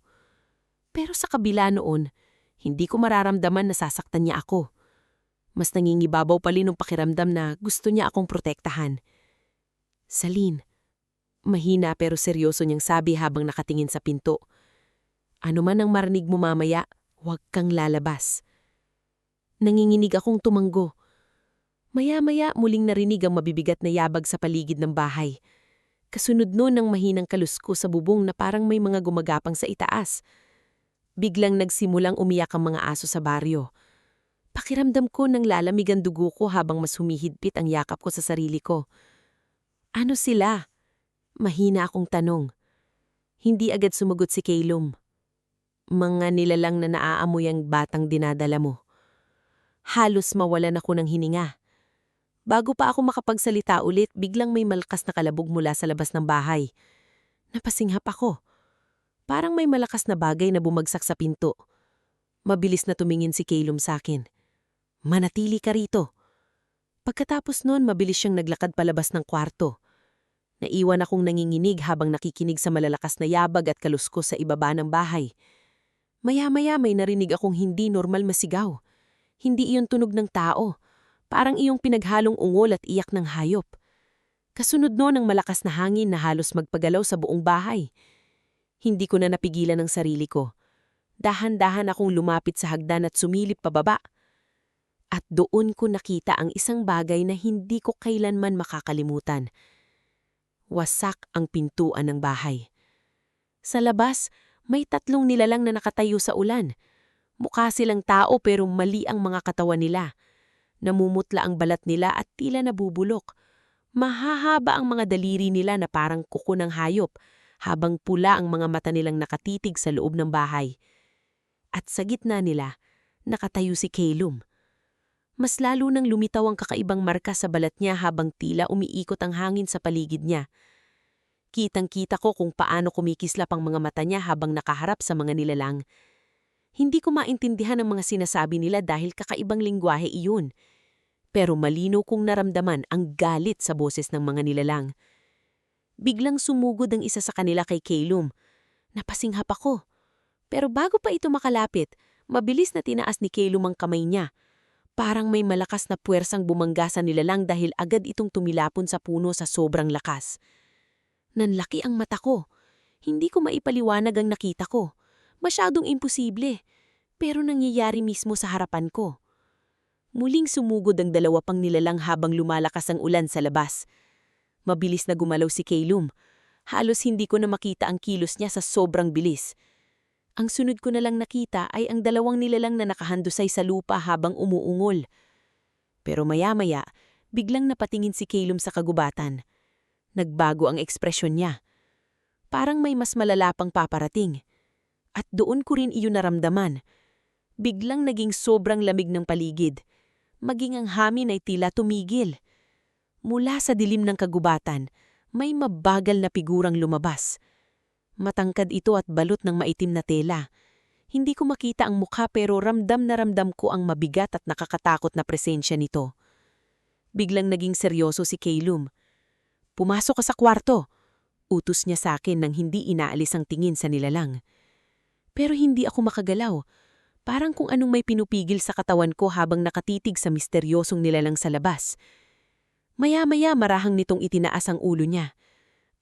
Pero sa kabila noon, hindi ko mararamdaman na sasaktan niya ako. Mas nangingibabaw pa rin ng pakiramdam na gusto niya akong protektahan. Salin, mahina pero seryoso niyang sabi habang nakatingin sa pinto. Ano man ang marinig mo mamaya, huwag kang lalabas. Nanginginig akong tumanggo. Maya-maya muling narinig ang mabibigat na yabag sa paligid ng bahay. Kasunod noon ang mahinang kalusko sa bubong na parang may mga gumagapang sa itaas. Biglang nagsimulang umiyak ang mga aso sa baryo. Pakiramdam ko nang lalamig ang dugo ko habang mas humihigpit ang yakap ko sa sarili ko. Ano sila? Mahina akong tanong. Hindi agad sumagot si Calum. Mga nilalang na naaamoy ang batang dinadala mo. Halos mawalan ako ng hininga. Bago pa ako makapagsalita ulit, biglang may malakas na kalabog mula sa labas ng bahay. Napasinghap ako. Parang may malakas na bagay na bumagsak sa pinto. Mabilis na tumingin si Calum sa akin. Manatili ka rito. Pagkatapos noon, mabilis siyang naglakad palabas ng kwarto. Naiwan akong nanginginig habang nakikinig sa malalakas na yabag at kaluskos sa ibaba ng bahay. Maya-maya may narinig akong hindi normal masigaw. Hindi iyon tunog ng tao. Parang iyong pinaghalong ungol at iyak ng hayop. Kasunod noon ang malakas na hangin na halos magpagalaw sa buong bahay. Hindi ko na napigilan ang sarili ko. Dahan-dahan akong lumapit sa hagdan at sumilip pababa. At doon ko nakita ang isang bagay na hindi ko kailanman makakalimutan. Wasak ang pintuan ng bahay. Sa labas, may 3 nilalang na nakatayo sa ulan. Mukha silang tao pero mali ang mga katawan nila. Namumutla ang balat nila at tila nabubulok. Mahahaba ang mga daliri nila na parang kuko ng hayop, habang pula ang mga mata nilang nakatitig sa loob ng bahay. At sa gitna nila, nakatayo si Calum. Mas lalo nang lumitaw ang kakaibang marka sa balat niya habang tila umiikot ang hangin sa paligid niya. Kitang-kita ko kung paano kumikislap ang mga mata niya habang nakaharap sa mga nilalang. Hindi ko maintindihan ang mga sinasabi nila dahil kakaibang lingwahe iyon. Pero malinaw kong naramdaman ang galit sa boses ng mga nilalang. Biglang sumugod ang isa sa kanila kay Calum. Napasinghap ako. Pero bago pa ito makalapit, mabilis na tinaas ni Calum ang kamay niya. Parang may malakas na puwersang bumangga sa nilalang dahil agad itong tumilapon sa puno sa sobrang lakas. Nanlaki ang mata ko. Hindi ko maipaliwanag ang nakita ko. Masyadong imposible. Pero nangyayari mismo sa harapan ko. Muling sumugod ang dalawa pang nilalang habang lumalakas ang ulan sa labas. Mabilis na gumalaw si Calum. Halos hindi ko na makita ang kilos niya sa sobrang bilis. Ang sunod ko na lang nakita ay ang dalawang nilalang na nakahandusay sa lupa habang umuungol. Pero maya-maya, biglang napatingin si Calum sa kagubatan. Nagbago ang ekspresyon niya. Parang may mas malala pang paparating. At doon ko rin iyon naramdaman. Biglang naging sobrang lamig ng paligid. Maging ang hangin ay tila tumigil. Mula sa dilim ng kagubatan, may mabagal na figurang lumabas. Matangkad ito at balot ng maitim na tela. Hindi ko makita ang mukha pero ramdam na ramdam ko ang mabigat at nakakatakot na presensya nito. Biglang naging seryoso si Calum. "Pumasok ka sa kwarto," utos niya sa akin nang hindi inaalis ang tingin sa nilalang. Pero hindi ako makagalaw. Parang kung anong may pinupigil sa katawan ko habang nakatitig sa misteryosong nilalang sa labas. Maya-maya marahang nitong itinaas ang ulo niya.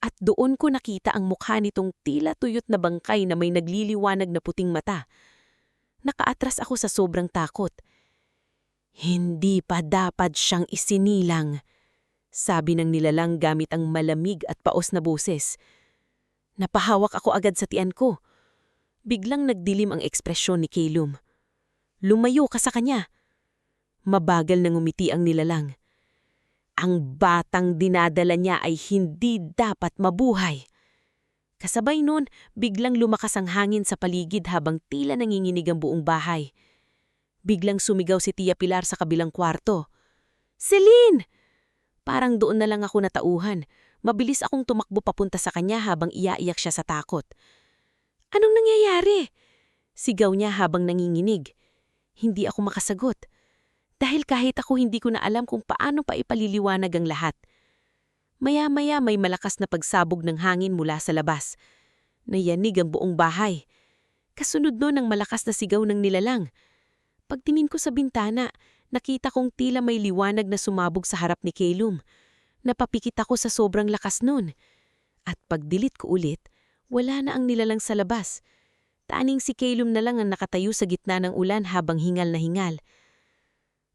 At doon ko nakita ang mukha nitong tila tuyot na bangkay na may nagliliwanag na puting mata. Nakaatras ako sa sobrang takot. "Hindi pa dapat siyang isinilang," sabi ng nilalang gamit ang malamig at paos na boses. Napahawak ako agad sa tiyan ko. Biglang nagdilim ang ekspresyon ni Calum. "Lumayo ka sa kanya." Mabagal na ngumiti ang nilalang. "Ang batang dinadala niya ay hindi dapat mabuhay." Kasabay nun, biglang lumakas ang hangin sa paligid habang tila nanginginig ang buong bahay. Biglang sumigaw si Tia Pilar sa kabilang kwarto. "Celine!" Parang doon na lang ako natauhan. Mabilis akong tumakbo papunta sa kanya habang iaiyak siya sa takot. "Anong nangyayari?" Sigaw niya habang nanginginig. Hindi ako makasagot. Dahil kahit ako hindi ko na alam kung paano pa ipaliliwanag ang lahat. Maya-maya may malakas na pagsabog ng hangin mula sa labas. Nayanig ang buong bahay. Kasunod nun ang malakas na sigaw ng nilalang. Pagtingin ko sa bintana, nakita kong tila may liwanag na sumabog sa harap ni Calum. Napapikit ako sa sobrang lakas nun. At pagdilit ko ulit, wala na ang nilalang sa labas. Tanging si Calum na lang ang nakatayo sa gitna ng ulan habang hingal na hingal.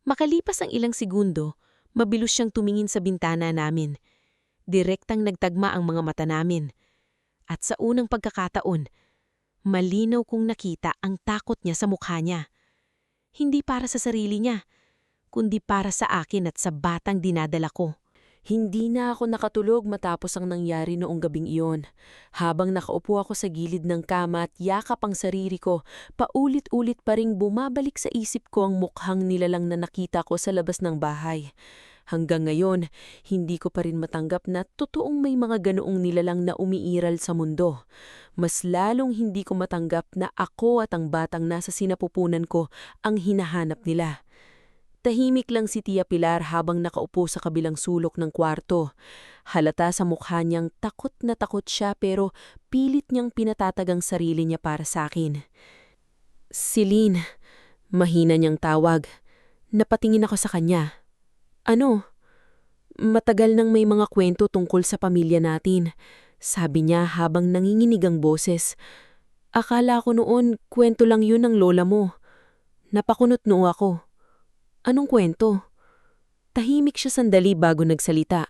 Makalipas ang ilang segundo, mabilos siyang tumingin sa bintana namin. Direktang nagtagma ang mga mata namin. At sa unang pagkakataon, malinaw kong nakita ang takot niya sa mukha niya. Hindi para sa sarili niya, kundi para sa akin at sa batang dinadala ko. Hindi na ako nakatulog matapos ang nangyari noong gabing iyon. Habang nakaupo ako sa gilid ng kama at yakap ang sarili ko, paulit-ulit pa ring bumabalik sa isip ko ang mukhang nilalang na nakita ko sa labas ng bahay. Hanggang ngayon, hindi ko pa rin matanggap na totoong may mga ganoong nilalang na umiiral sa mundo. Mas lalong hindi ko matanggap na ako at ang batang nasa sinapupunan ko ang hinahanap nila. Tahimik lang si Tia Pilar habang nakaupo sa kabilang sulok ng kwarto. Halata sa mukha niyang takot na takot siya pero pilit niyang pinatatag ang sarili niya para sa akin. "Celine," mahina niyang tawag. Napatingin ako sa kanya. "Ano?" "Matagal nang may mga kwento tungkol sa pamilya natin," sabi niya habang nanginginig ang boses. "Akala ko noon kwento lang yun ng lola mo." Napakunot noo ako. "Anong kwento?" Tahimik siya sandali bago nagsalita.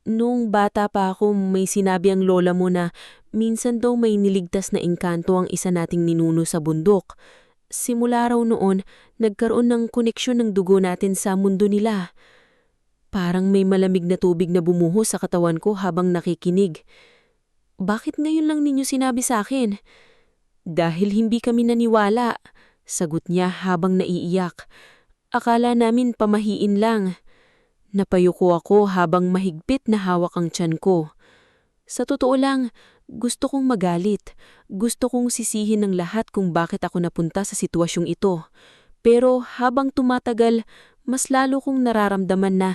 "Noong bata pa ako, may sinabi ang lola mo na minsan daw may niligtas na engkanto ang isa nating ninuno sa bundok. Simula raw noon, nagkaroon ng koneksyon ng dugo natin sa mundo nila. Parang may malamig na tubig na bumuho sa katawan ko habang nakikinig. Bakit ngayon lang ninyo sinabi sa akin? Dahil hindi kami naniwala, sagot niya habang naiiyak. Akala namin pamahiin lang. Napayuko ako habang mahigpit na hawak ang tiyan ko. Sa totoo lang, gusto kong magalit. Gusto kong sisihin ng lahat kung bakit ako napunta sa sitwasyong ito. Pero habang tumatagal, mas lalo kong nararamdaman na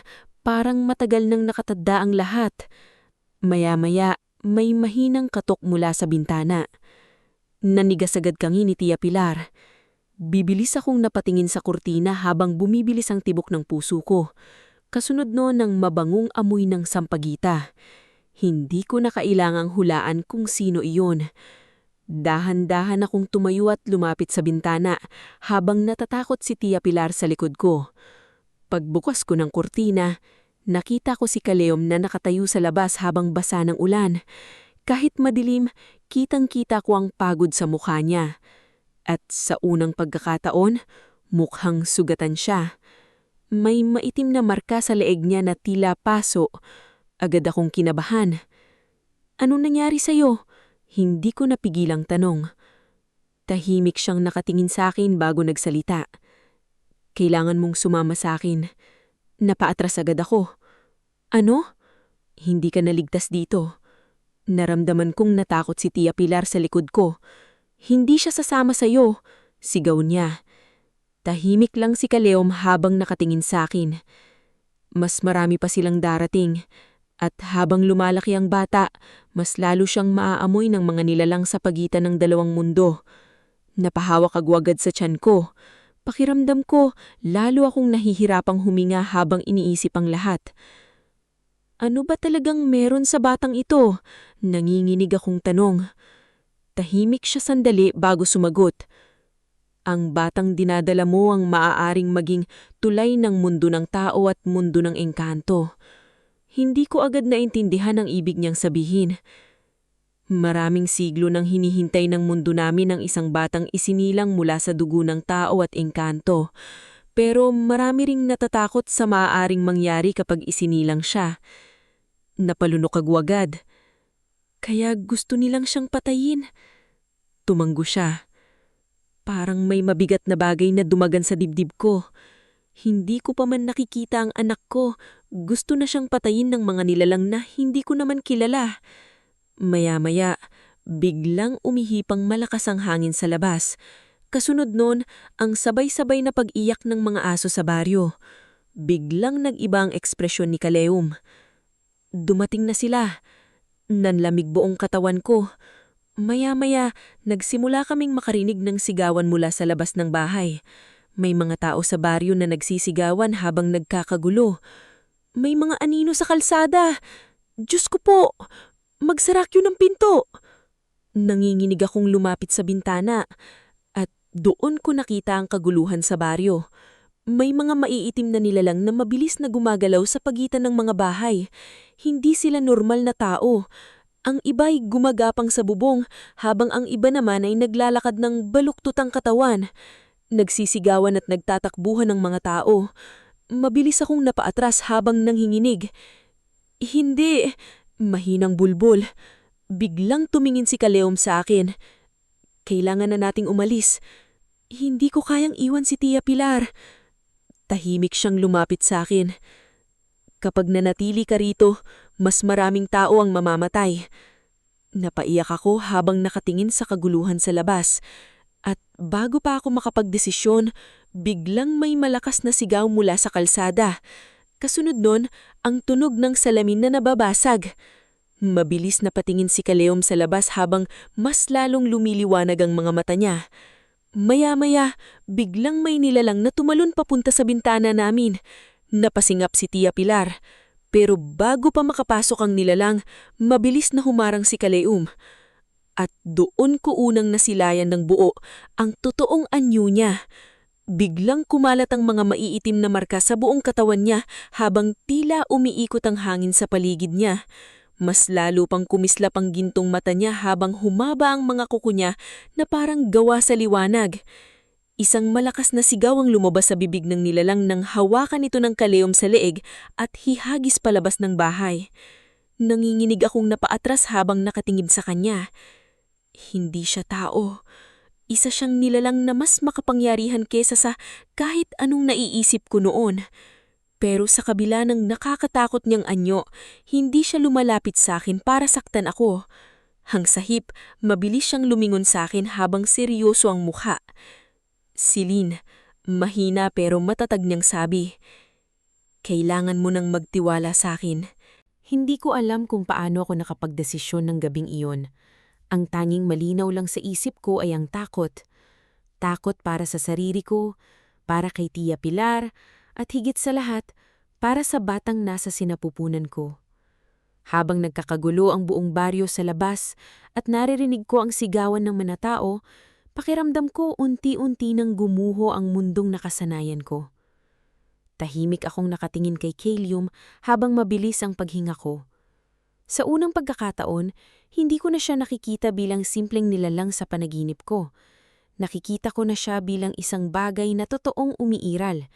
parang matagal nang nakatadda ang lahat. Maya-maya, may mahinang katok mula sa bintana. Nanigas agad kami ni Tia Pilar. Bibilis akong napatingin sa kurtina habang bumibilis ang tibok ng puso ko. Kasunod noon ng mabangong amoy ng sampagita. Hindi ko na kailangang hulaan kung sino iyon. Dahan-dahan akong tumayo at lumapit sa bintana habang natatakot si Tia Pilar sa likod ko. Pagbukas ko ng kurtina, nakita ko si Kaleom na nakatayo sa labas habang basa ng ulan. Kahit madilim, kitang-kita ko ang pagod sa mukha niya. At sa unang pagkakataon, mukhang sugatan siya. May maitim na marka sa leeg niya na tila paso. Agad akong kinabahan. "Anong nangyari sa'yo?" Hindi ko napigilang tanong. Tahimik siyang nakatingin sa akin bago nagsalita. "Kailangan mong sumama sa akin." Napaatras agad ako. "Ano?" "Hindi ka naligtas dito." Naramdaman kong natakot si Tia Pilar sa likod ko. "Hindi siya sasama sa'yo," sigaw niya. Tahimik lang si Kaleom habang nakatingin sa akin. Mas marami pa silang darating. At habang lumalaki ang bata, mas lalo siyang maaamoy ng mga nilalang sa pagitan ng dalawang mundo. Napahawak agad sa tiyan ko. Pakiramdam ko, lalo akong nahihirapang huminga habang iniisip ang lahat. Ano ba talagang meron sa batang ito? Nanginginig akong tanong. Tahimik siya sandali bago sumagot. Ang batang dinadala mo ang maaaring maging tulay ng mundo ng tao at mundo ng engkanto. Hindi ko agad naintindihan ang ibig niyang sabihin. Maraming siglo nang hinihintay ng mundo namin ang isang batang isinilang mula sa dugo ng tao at engkanto. Pero marami ring natatakot sa maaaring mangyari kapag isinilang siya. Napalunok ako agad. Kaya gusto nilang siyang patayin. Tumanggo siya. Parang may mabigat na bagay na dumagan sa dibdib ko. Hindi ko pa man nakikita ang anak ko. Gusto na siyang patayin ng mga nilalang na hindi ko naman kilala. Maya-maya, biglang umihipang malakas ang hangin sa labas. Kasunod nun, ang sabay-sabay na pag-iyak ng mga aso sa baryo. Biglang nag-iba ang ekspresyon ni Kaleom. Dumating na sila. Nanlamig buong katawan ko. Maya-maya, nagsimula kaming makarinig ng sigawan mula sa labas ng bahay. May mga tao sa baryo na nagsisigawan habang nagkakagulo. May mga anino sa kalsada. Diyos ko po! Magsarakyo ng pinto! Nanginginig akong lumapit sa bintana. At doon ko nakita ang kaguluhan sa baryo. May mga maiitim na nilalang na mabilis na gumagalaw sa pagitan ng mga bahay. Hindi sila normal na tao. Ang iba'y gumagapang sa bubong habang ang iba naman ay naglalakad ng baluktutang katawan. Nagsisigawan at nagtatakbuhan ng mga tao. Mabilis akong napaatras habang nanghinginig. Hindi! Mahinang bulbol. Biglang tumingin si Kaleom sa akin. Kailangan na nating umalis. Hindi ko kayang iwan si Tia Pilar. Tahimik siyang lumapit sa akin. Kapag nanatili ka rito, mas maraming tao ang mamamatay. Napaiyak ako habang nakatingin sa kaguluhan sa labas. At bago pa ako makapagdesisyon, biglang may malakas na sigaw mula sa kalsada. Kasunod nun, ang tunog ng salamin na nababasag. Mabilis na patingin si Kaleom sa labas habang mas lalong lumiliwanag ang mga mata niya. Maya-maya, biglang may nilalang na tumalon papunta sa bintana namin. Napasingap si Tia Pilar. Pero bago pa makapasok ang nilalang, mabilis na humarang si Kaleom. At doon ko unang nasilayan ng buo ang totoong anyo niya. Biglang kumalat ang mga maiitim na marka sa buong katawan niya habang tila umiikot ang hangin sa paligid niya. Mas lalo pang kumislap ang gintong mata niya habang humaba ang mga kuko niya na parang gawa sa liwanag. Isang malakas na sigaw ang lumabas sa bibig ng nilalang nang hawakan ito ng kaleyom sa leeg at hihagis palabas ng bahay. Nanginginig akong napaatras habang nakatingin sa kanya. Hindi siya tao. Isa siyang nilalang na mas makapangyarihan kesa sa kahit anong naiisip ko noon. Pero sa kabila ng nakakatakot niyang anyo, hindi siya lumalapit sa akin para saktan ako. Hang sahip, mabilis siyang lumingon sa akin habang seryoso ang mukha. "Celine," mahina pero matatag niyang sabi, "kailangan mo nang magtiwala sa akin." Hindi ko alam kung paano ako nakapagdesisyon ng gabing iyon. Ang tanging malinaw lang sa isip ko ay ang takot. Takot para sa sarili ko, para kay Tia Pilar, at higit sa lahat, para sa batang nasa sinapupunan ko. Habang nagkakagulo ang buong baryo sa labas at naririnig ko ang sigawan ng mga tao, pakiramdam ko unti-unti nang gumuho ang mundong nakasanayan ko. Tahimik akong nakatingin kay Kalium habang mabilis ang paghinga ko. Sa unang pagkakataon, hindi ko na siya nakikita bilang simpleng nilalang sa panaginip ko. Nakikita ko na siya bilang isang bagay na totoong umiiral.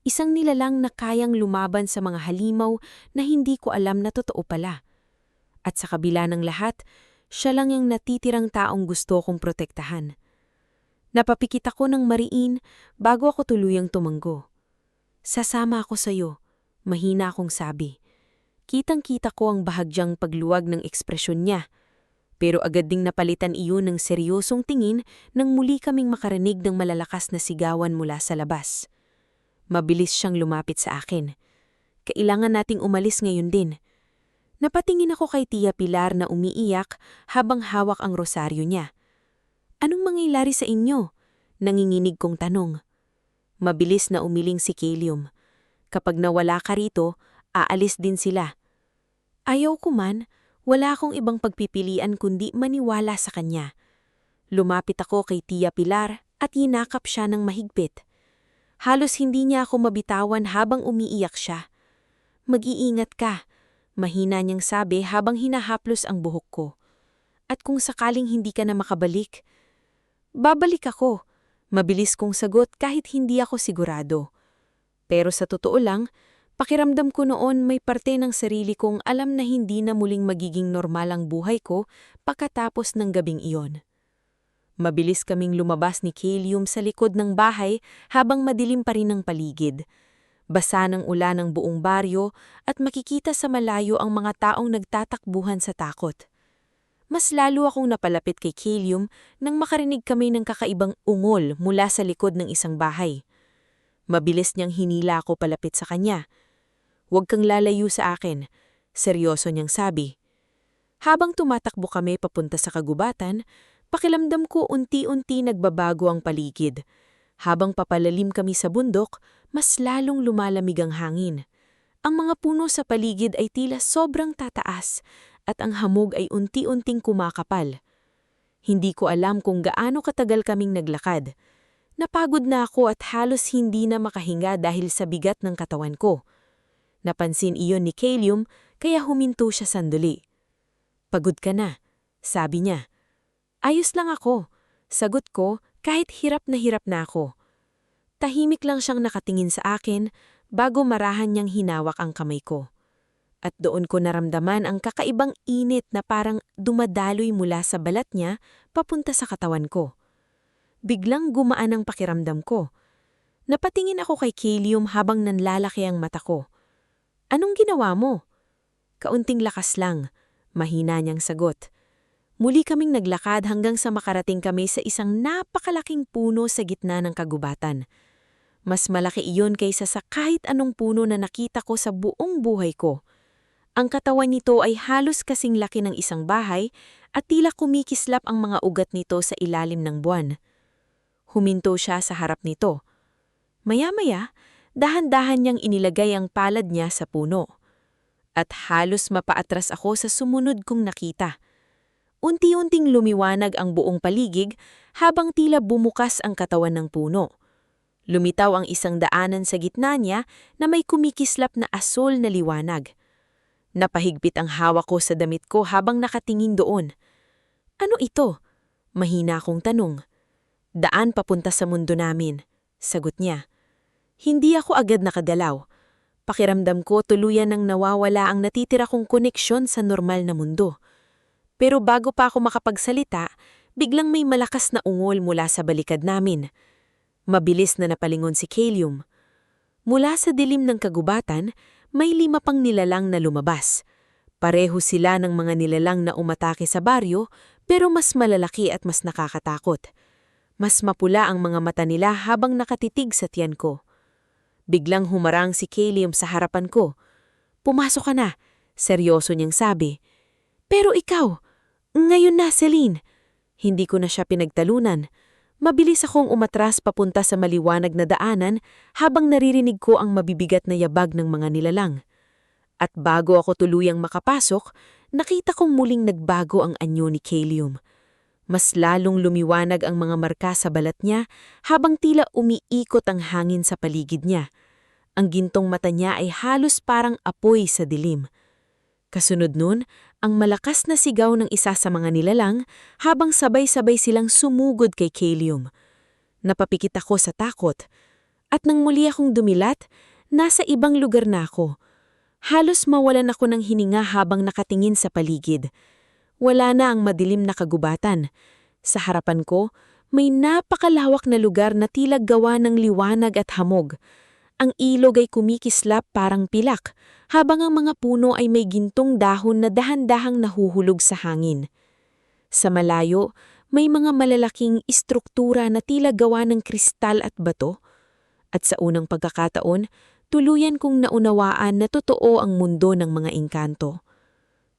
Isang nilalang na kayang lumaban sa mga halimaw na hindi ko alam na totoo pala. At sa kabila ng lahat, siya lang yung natitirang taong gusto kong protektahan. Napapikit ako ng mariin bago ako tuluyang tumanggo. "Sasama ako sa'yo," mahina akong sabi. Kitang-kita ko ang bahagyang pagluwag ng ekspresyon niya. Pero agad ding napalitan iyon ng seryosong tingin nang muli kaming makarinig ng malalakas na sigawan mula sa labas. Mabilis siyang lumapit sa akin. "Kailangan nating umalis ngayon din." Napatingin ako kay Tia Pilar na umiiyak habang hawak ang rosaryo niya. "Anong mangyayari sa inyo?" Nanginginig kong tanong. Mabilis na umiling si Kalium. "Kapag nawala ka rito, aalis din sila." Ayaw ko man, wala akong ibang pagpipilian kundi maniwala sa kanya. Lumapit ako kay Tia Pilar at yinakap siya ng mahigpit. Halos hindi niya ako mabitawan habang umiiyak siya. "Mag-iingat ka," mahina niyang sabi habang hinahaplos ang buhok ko. "At kung sakaling hindi ka na makabalik?" "Babalik ako," mabilis kong sagot kahit hindi ako sigurado. Pero sa totoo lang, pakiramdam ko noon may parte ng sarili kong alam na hindi na muling magiging normal ang buhay ko pagkatapos ng gabing iyon. Mabilis kaming lumabas ni Kalium sa likod ng bahay habang madilim pa rin ang paligid. Basa ng ulan ang buong baryo at makikita sa malayo ang mga taong nagtatakbuhan sa takot. Mas lalo akong napalapit kay Kalium nang makarinig kami ng kakaibang ungol mula sa likod ng isang bahay. Mabilis niyang hinila ako palapit sa kanya. "Huwag kang lalayo sa akin," seryoso niyang sabi. Habang tumatakbo kami papunta sa kagubatan, pakiramdam ko unti-unti nagbabago ang paligid. Habang papalalim kami sa bundok, mas lalong lumalamig ang hangin. Ang mga puno sa paligid ay tila sobrang tataas at ang hamog ay unti-unting kumakapal. Hindi ko alam kung gaano katagal kaming naglakad. Napagod na ako at halos hindi na makahinga dahil sa bigat ng katawan ko. Napansin iyon ni Kalium kaya huminto siya sandali. "Pagod ka na," sabi niya. "Ayos lang ako," sagot ko kahit hirap na ako. Tahimik lang siyang nakatingin sa akin bago marahan niyang hinawak ang kamay ko. At doon ko naramdaman ang kakaibang init na parang dumadaloy mula sa balat niya papunta sa katawan ko. Biglang gumaan ang pakiramdam ko. Napatingin ako kay Kalium habang nanlalaki ang mata ko. "Anong ginawa mo?" "Kaunting lakas lang," mahina niyang sagot. Muli kaming naglakad hanggang sa makarating kami sa isang napakalaking puno sa gitna ng kagubatan. Mas malaki iyon kaysa sa kahit anong puno na nakita ko sa buong buhay ko. Ang katawan nito ay halos kasing laki ng isang bahay at tila kumikislap ang mga ugat nito sa ilalim ng buwan. Huminto siya sa harap nito. Maya-maya, dahan-dahan niyang inilagay ang palad niya sa puno. At halos mapaatras ako sa sumunod kong nakita. Unti-unting lumiwanag ang buong paligid habang tila bumukas ang katawan ng puno. Lumitaw ang isang daanan sa gitna niya na may kumikislap na asol na liwanag. Napahigpit ang hawak ko sa damit ko habang nakatingin doon. "Ano ito?" mahina akong tanong. Daan papunta sa mundo namin, sagot niya. Hindi ako agad nakagalaw. Pakiramdam ko tuluyan nang nawawala ang natitira kong koneksyon sa normal na mundo. Pero bago pa ako makapagsalita, biglang may malakas na ungol mula sa balikad namin. Mabilis na napalingon si Kalium. Mula sa dilim ng kagubatan, may 5 pang nilalang na lumabas. Pareho sila ng mga nilalang na umatake sa baryo, pero mas malalaki at mas nakakatakot. Mas mapula ang mga mata nila habang nakatitig sa tiyan ko. Biglang humarang si Kalium sa harapan ko. "Pumasok ka na," seryoso niyang sabi. "Pero ikaw, ngayon na, Celine." Hindi ko na siya pinagtalunan. Mabilis akong umatras papunta sa maliwanag na daanan habang naririnig ko ang mabibigat na yabag ng mga nilalang. At bago ako tuluyang makapasok, nakita kong muling nagbago ang anyo ni Kalium. Mas lalong lumiwanag ang mga marka sa balat niya habang tila umiikot ang hangin sa paligid niya. Ang gintong mata niya ay halos parang apoy sa dilim. Kasunod nun, ang malakas na sigaw ng isa sa mga nilalang habang sabay-sabay silang sumugod kay Kalium. Napapikit ako sa takot. At nang muli akong dumilat, nasa ibang lugar na ako. Halos mawalan ako ng hininga habang nakatingin sa paligid. Wala na ang madilim na kagubatan. Sa harapan ko, may napakalawak na lugar na tila gawa ng liwanag at hamog. Ang ilog ay kumikislap parang pilak, habang ang mga puno ay may gintong dahon na dahan-dahang nahuhulog sa hangin. Sa malayo, may mga malalaking istruktura na tila gawa ng kristal at bato. At sa unang pagkakataon, tuluyan kong naunawaan na totoo ang mundo ng mga engkanto.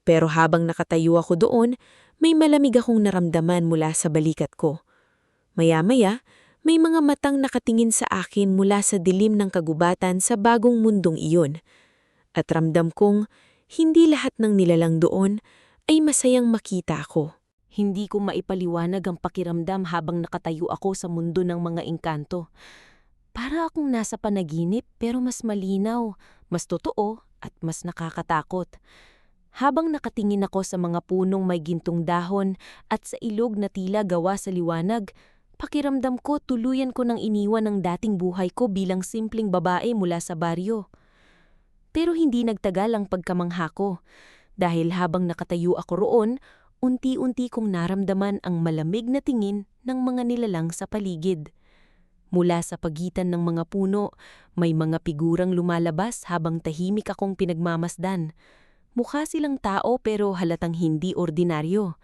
Pero habang nakatayo ako doon, may malamig akong naramdaman mula sa balikat ko. Maya-maya, may mga matang nakatingin sa akin mula sa dilim ng kagubatan sa bagong mundong iyon. At ramdam kong hindi lahat ng nilalang doon ay masayang makita ako. Hindi ko maipaliwanag ang pakiramdam habang nakatayo ako sa mundo ng mga engkanto. Para akong nasa panaginip pero mas malinaw, mas totoo at mas nakakatakot. Habang nakatingin ako sa mga punong may gintong dahon at sa ilog na tila gawa sa liwanag, pakiramdam ko tuluyan ko nang iniwan ang dating buhay ko bilang simpleng babae mula sa baryo. Pero hindi nagtagal ang pagkamangha ko, dahil habang nakatayo ako roon, unti-unti kong naramdaman ang malamig na tingin ng mga nilalang sa paligid. Mula sa pagitan ng mga puno, may mga figurang lumalabas habang tahimik akong pinagmamasdan. Mukha silang tao pero halatang hindi ordinaryo.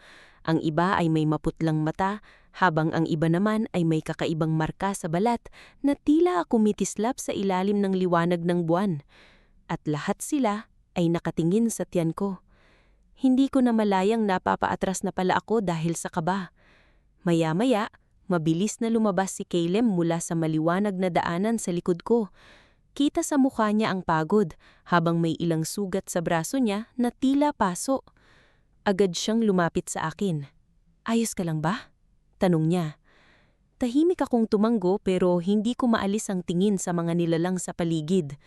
Ang iba ay may maputlang mata, habang ang iba naman ay may kakaibang marka sa balat na tila kumitislap sa ilalim ng liwanag ng buwan. At lahat sila ay nakatingin sa tiyan ko. Hindi ko na malayang napapaatras na pala ako dahil sa kaba. Maya-maya, mabilis na lumabas si Caleb mula sa maliwanag na daanan sa likod ko. Kita sa mukha niya ang pagod, habang may ilang sugat sa braso niya na tila paso. Agad siyang lumapit sa akin. "Ayos ka lang ba?" tanong niya. Tahimik akong tumanggo pero hindi ko maalis ang tingin sa mga nilalang sa paligid.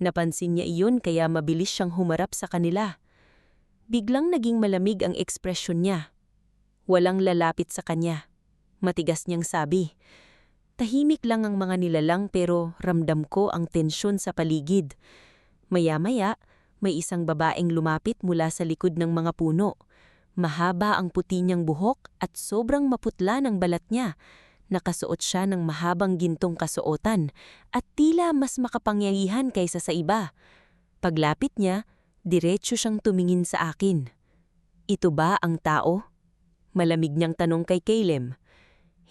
Napansin niya iyon kaya mabilis siyang humarap sa kanila. Biglang naging malamig ang ekspresyon niya. Walang lalapit sa kanya. Matigas niyang sabi. Tahimik lang ang mga nilalang pero ramdam ko ang tensyon sa paligid. Maya-maya, may isang babaeng lumapit mula sa likod ng mga puno. Mahaba ang puti niyang buhok at sobrang maputla ng balat niya. Nakasuot siya ng mahabang gintong kasuotan at tila mas makapangyarihan kaysa sa iba. Paglapit niya, diretso siyang tumingin sa akin. "Ito ba ang tao?" Malamig niyang tanong kay Caleb.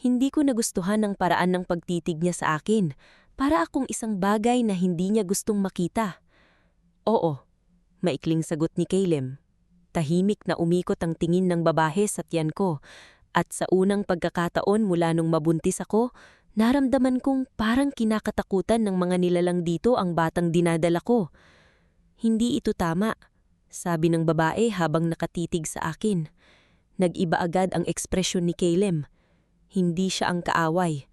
Hindi ko nagustuhan ang paraan ng pagtitig niya sa akin, para akong isang bagay na hindi niya gustong makita. "Oo," maikling sagot ni Caleb. Tahimik na umikot ang tingin ng babae sa tiyan ko, at sa unang pagkakataon mula nung mabuntis ako, naramdaman kong parang kinakatakutan ng mga nilalang dito ang batang dinadala ko. "Hindi ito tama," sabi ng babae habang nakatitig sa akin. Nag-iba agad ang ekspresyon ni Caleb. Hindi siya ang kaaway.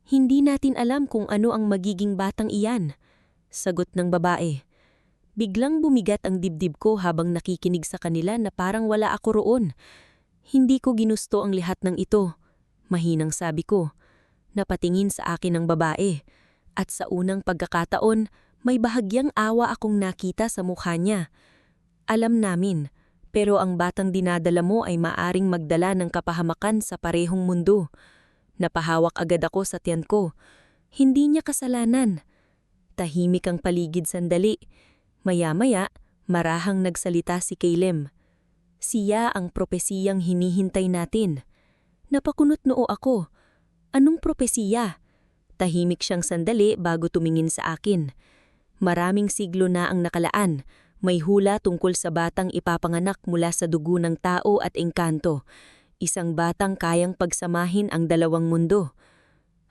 "Hindi natin alam kung ano ang magiging batang iyan," sagot ng babae. Biglang bumigat ang dibdib ko habang nakikinig sa kanila na parang wala ako roon. Hindi ko ginusto ang lahat ng ito. Mahinang sabi ko. Napatingin sa akin ang babae. At sa unang pagkakataon, may bahagyang awa akong nakita sa mukha niya. Alam namin, pero ang batang dinadala mo ay maaring magdala ng kapahamakan sa parehong mundo. Napahawak agad ako sa tiyan ko. Hindi niya kasalanan. Tahimik ang paligid sandali. Maya-maya, marahang nagsalita si Caleb. Siya ang propesiyang hinihintay natin. Napakunot noo ako. Anong propesiya? Tahimik siyang sandali bago tumingin sa akin. Maraming siglo na ang nakalaan. May hula tungkol sa batang ipapanganak mula sa dugo ng tao at engkanto. Isang batang kayang pagsamahin ang dalawang mundo.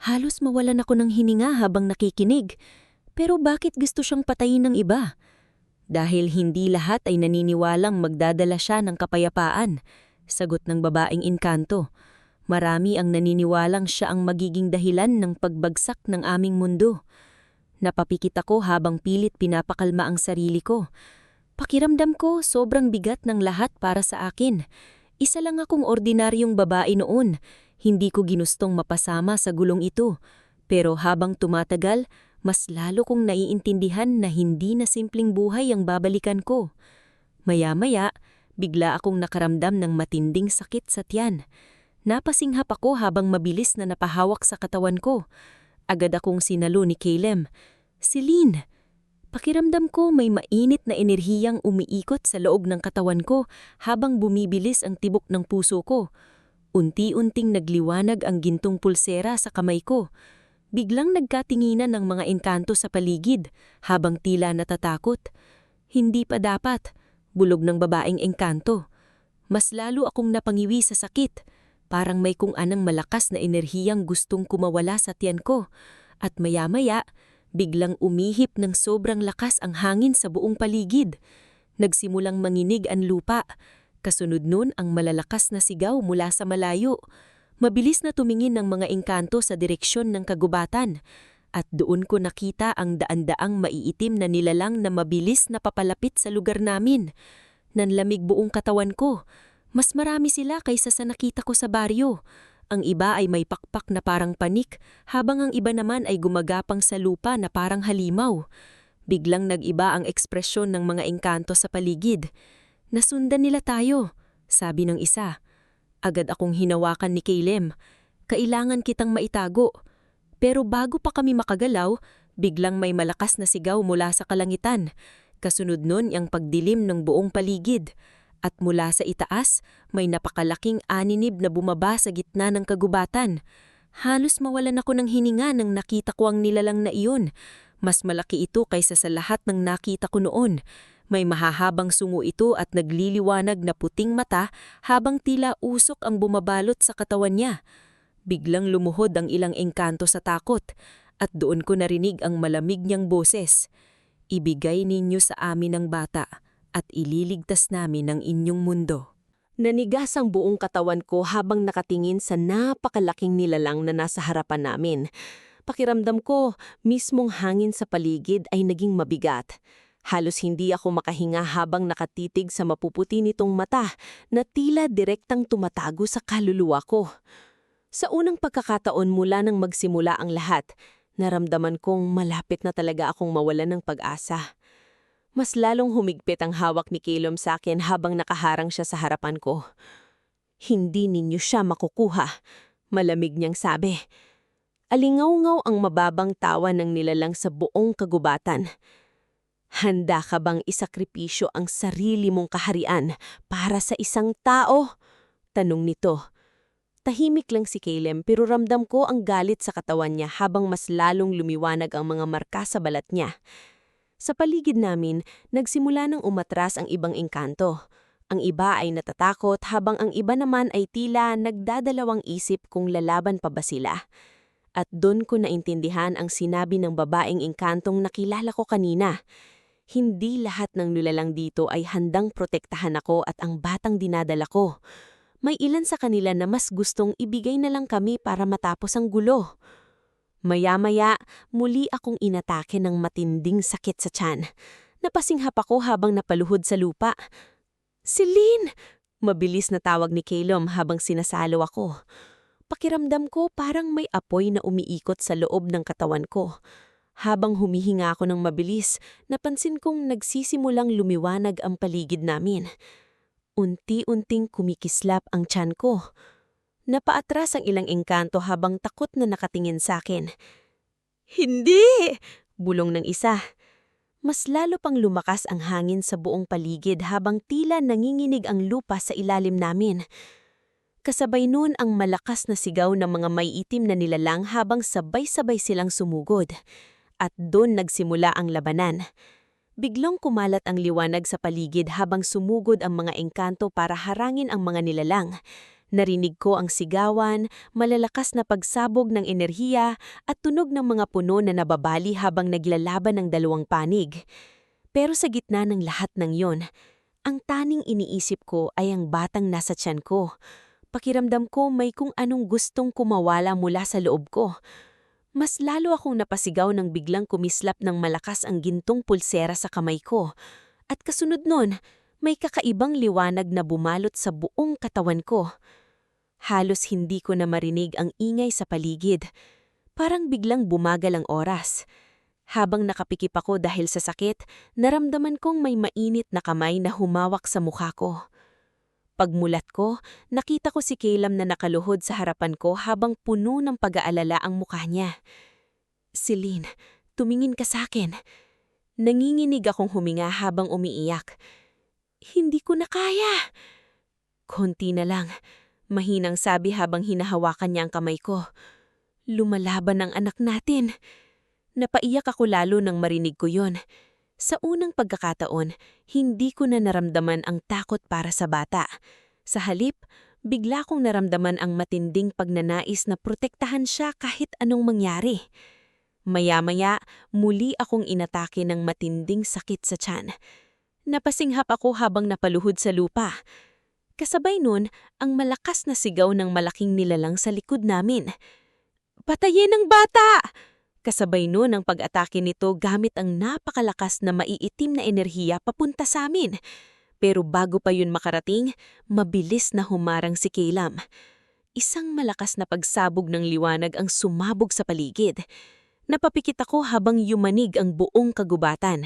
Halos mawalan ako ng hininga habang nakikinig. Pero bakit gusto siyang patayin ng iba? Dahil hindi lahat ay naniniwalang magdadala siya ng kapayapaan. Sagot ng babaeng engkanto. Marami ang naniniwalang siya ang magiging dahilan ng pagbagsak ng aming mundo. Napapikit ako habang pilit pinapakalma ang sarili ko. Pakiramdam ko sobrang bigat ng lahat para sa akin. Isa lang akong ordinaryong babae noon. Hindi ko ginustong mapasama sa gulong ito. Pero habang tumatagal, mas lalo kong naiintindihan na hindi na simpleng buhay ang babalikan ko. Maya-maya, bigla akong nakaramdam ng matinding sakit sa tiyan. Napasinghap ako habang mabilis na napahawak sa katawan ko. Agad akong sinalo ni Caleb. Celine! Pakiramdam ko may mainit na enerhiyang umiikot sa loob ng katawan ko habang bumibilis ang tibok ng puso ko. Unti-unting nagliwanag ang gintong pulsera sa kamay ko. Biglang nagkatinginan ng mga engkanto sa paligid habang tila natatakot. Hindi pa dapat, bulog ng babaeng engkanto. Mas lalo akong napangiwi sa sakit. Parang may kung anong malakas na enerhiyang gustong kumawala sa tiyan ko. At maya-maya, biglang umihip ng sobrang lakas ang hangin sa buong paligid. Nagsimulang manginig ang lupa. Kasunod nun ang malalakas na sigaw mula sa malayo. Mabilis na tumingin ng mga engkanto sa direksyon ng kagubatan. At doon ko nakita ang daan-daang maiitim na nilalang na mabilis na papalapit sa lugar namin. Nanlamig buong katawan ko. Mas marami sila kaysa sa nakita ko sa baryo. Ang iba ay may pakpak na parang panik, habang ang iba naman ay gumagapang sa lupa na parang halimaw. Biglang nag-iba ang ekspresyon ng mga engkanto sa paligid. Nasundan nila tayo, sabi ng isa. Agad akong hinawakan ni Caleb. Kailangan kitang maitago. Pero bago pa kami makagalaw, biglang may malakas na sigaw mula sa kalangitan. Kasunod nun ang pagdilim ng buong paligid. At mula sa itaas, may napakalaking aninib na bumaba sa gitna ng kagubatan. Halos mawalan ako ng hininga nang nakita ko ang nilalang na iyon. Mas malaki ito kaysa sa lahat ng nakita ko noon. May mahahabang sungo ito at nagliliwanag na puting mata habang tila usok ang bumabalot sa katawan niya. Biglang lumuhod ang ilang engkanto sa takot at doon ko narinig ang malamig niyang boses. Ibigay ninyo sa amin ang bata at ililigtas namin ang inyong mundo. Nanigas ang buong katawan ko habang nakatingin sa napakalaking nilalang na nasa harapan namin. Pakiramdam ko, mismong hangin sa paligid ay naging mabigat. Halos hindi ako makahinga habang nakatitig sa mapuputi nitong mata na tila direktang tumatago sa kaluluwa ko. Sa unang pagkakataon mula nang magsimula ang lahat, naramdaman kong malapit na talaga akong mawalan ng pag-asa. Mas lalong humigpit ang hawak ni Caleb sa akin habang nakaharang siya sa harapan ko. Hindi ninyo siya makukuha, malamig niyang sabi. Alingaw-ngaw ang mababang tawa ng nilalang sa buong kagubatan. Handa ka bang isakripisyo ang sarili mong kaharian para sa isang tao? Tanong nito. Tahimik lang si Caleb pero ramdam ko ang galit sa katawan niya habang mas lalong lumiwanag ang mga marka sa balat niya. Sa paligid namin, nagsimula nang umatras ang ibang engkanto. Ang iba ay natatakot habang ang iba naman ay tila nagdadalawang isip kung lalaban pa ba sila. At doon ko naintindihan ang sinabi ng babaeng engkantong nakilala ko kanina. Hindi lahat ng nilalang dito ay handang protektahan ako at ang batang dinadala ko. May ilan sa kanila na mas gustong ibigay na lang kami para matapos ang gulo. Maya-maya, muli akong inatake ng matinding sakit sa tiyan. Napasinghap ako habang napaluhod sa lupa. Celine! Mabilis na tawag ni Caleb habang sinasalo ako. Pakiramdam ko parang may apoy na umiikot sa loob ng katawan ko. Habang humihinga ako ng mabilis, napansin kong nagsisimulang lumiwanag ang paligid namin. Unti-unting kumikislap ang tiyan ko. Napaatras ang ilang engkanto habang takot na nakatingin sa akin. "Hindi!" bulong ng isa. Mas lalo pang lumakas ang hangin sa buong paligid habang tila nanginginig ang lupa sa ilalim namin. Kasabay nun ang malakas na sigaw ng mga maiitim na nilalang habang sabay-sabay silang sumugod. At doon nagsimula ang labanan. Biglang kumalat ang liwanag sa paligid habang sumugod ang mga engkanto para harangin ang mga nilalang. Narinig ko ang sigawan, malalakas na pagsabog ng enerhiya at tunog ng mga puno na nababali habang naglalaban ng dalawang panig. Pero sa gitna ng lahat ng yon, ang taning iniisip ko ay ang batang nasa tiyan ko. Pakiramdam ko may kung anong gustong kumawala mula sa loob ko. Mas lalo akong napasigaw nang biglang kumislap ng malakas ang gintong pulsera sa kamay ko. At kasunod nun, may kakaibang liwanag na bumalot sa buong katawan ko. Halos hindi ko na marinig ang ingay sa paligid. Parang biglang bumagal ang oras. Habang nakapikip ako dahil sa sakit, naramdaman kong may mainit na kamay na humawak sa mukha ko. Pagmulat ko, nakita ko si Caleb na nakaluhod sa harapan ko habang puno ng pag-aalala ang mukha niya. "Celine, tumingin ka sa akin." Nanginginig akong huminga habang umiiyak. "Hindi ko na kaya." "Konti na lang," mahinang sabi habang hinahawakan niya ang kamay ko. "Lumalaban ang anak natin." Napaiyak ako lalo nang marinig ko yon. Sa unang pagkakataon, hindi ko na naramdaman ang takot para sa bata. Sa halip, bigla kong naramdaman ang matinding pagnanais na protektahan siya kahit anong mangyari. Maya-maya, muli akong inatake ng matinding sakit sa tiyan. Napasinghap ako habang napaluhod sa lupa. Kasabay nun, ang malakas na sigaw ng malaking nilalang sa likod namin. "Patayin ang bata!" Kasabay nun ang pag-atake nito gamit ang napakalakas na maiitim na enerhiya papunta sa amin. Pero bago pa yun makarating, mabilis na humarang si Caleb. Isang malakas na pagsabog ng liwanag ang sumabog sa paligid. Napapikit ako habang yumanig ang buong kagubatan.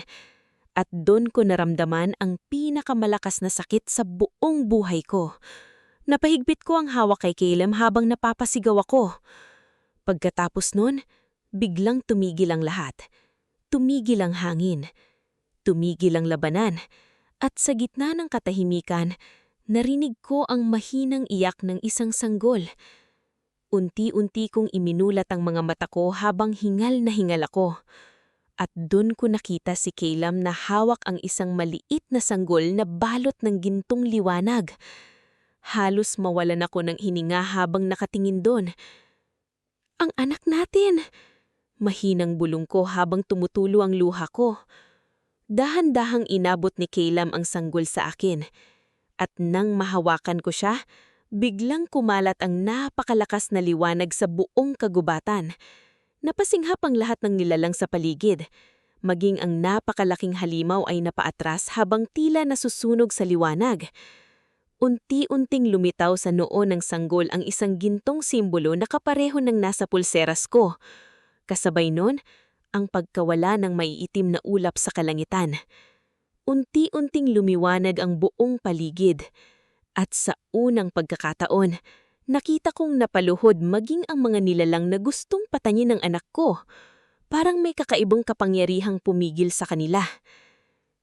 At doon ko naramdaman ang pinakamalakas na sakit sa buong buhay ko. Napahigpit ko ang hawak kay Caleb habang napapasigaw ako. Pagkatapos nun, biglang tumigil ang lahat. Tumigil ang hangin. Tumigil ang labanan. At sa gitna ng katahimikan, narinig ko ang mahinang iyak ng isang sanggol. Unti-unti kong iminulat ang mga mata ko habang hingal na hingal ako. At doon ko nakita si Caleb na hawak ang isang maliit na sanggol na balot ng gintong liwanag. Halos mawalan ako ng hininga habang nakatingin doon. "Ang anak natin!" Mahinang bulong ko habang tumutulo ang luha ko. Dahan-dahang inabot ni Caleb ang sanggol sa akin. At nang mahawakan ko siya, biglang kumalat ang napakalakas na liwanag sa buong kagubatan. Napasinghap ang lahat ng nilalang sa paligid. Maging ang napakalaking halimaw ay napaatras habang tila nasusunog sa liwanag. Unti-unting lumitaw sa noo ng sanggol ang isang gintong simbolo na kapareho ng nasa pulseras ko. Kasabay nun, ang pagkawala ng maiitim na ulap sa kalangitan. Unti-unting lumiwanag ang buong paligid. At sa unang pagkakataon, nakita kong napaluhod maging ang mga nilalang na gustong patayin ng anak ko. Parang may kakaibang kapangyarihang pumigil sa kanila.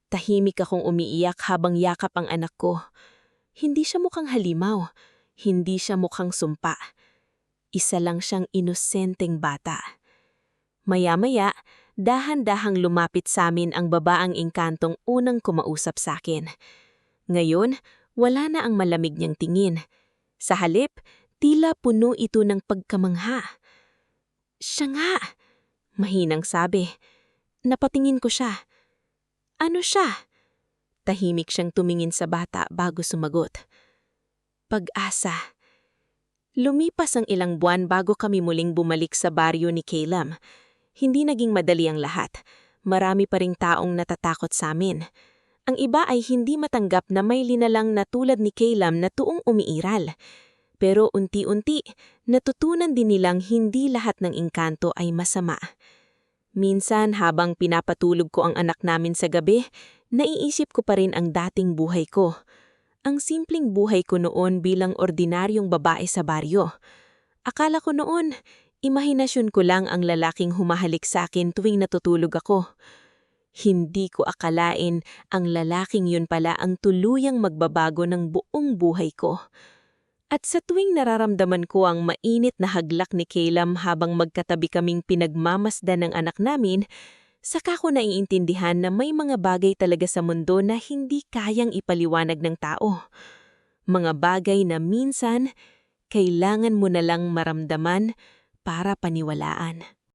Tahimik akong umiiyak habang yakap ang anak ko. Hindi siya mukhang halimaw. Hindi siya mukhang sumpa. Isa lang siyang inosenteng bata. Maya-maya, dahan-dahang lumapit sa amin ang babaang engkantong unang kumausap sa akin. Ngayon, wala na ang malamig niyang tingin. Sa halip, tila puno ito ng pagkamangha. "Siya nga!" mahinang sabi. Napatingin ko siya. "Ano siya?" Tahimik siyang tumingin sa bata bago sumagot. "Pag-asa." Lumipas ang ilang buwan bago kami muling bumalik sa baryo ni Caleb. Hindi naging madali ang lahat. Marami pa ring taong natatakot sa amin. Ang iba ay hindi matanggap na may linalang na tulad ni Caleb na tuong umiiral. Pero unti-unti, natutunan din nilang hindi lahat ng engkanto ay masama. Minsan habang pinapatulog ko ang anak namin sa gabi, naiisip ko pa rin ang dating buhay ko. Ang simpleng buhay ko noon bilang ordinaryong babae sa baryo. Akala ko noon, imahinasyon ko lang ang lalaking humahalik sa akin tuwing natutulog ako. Hindi ko akalain ang lalaking yun pala ang tuluyang magbabago ng buong buhay ko. At sa tuwing nararamdaman ko ang mainit na haglak ni Caleb habang magkatabi kaming pinagmamasdan ng anak namin, saka ko naiintindihan na may mga bagay talaga sa mundo na hindi kayang ipaliwanag ng tao. Mga bagay na minsan, kailangan mo na lang maramdaman para paniwalaan.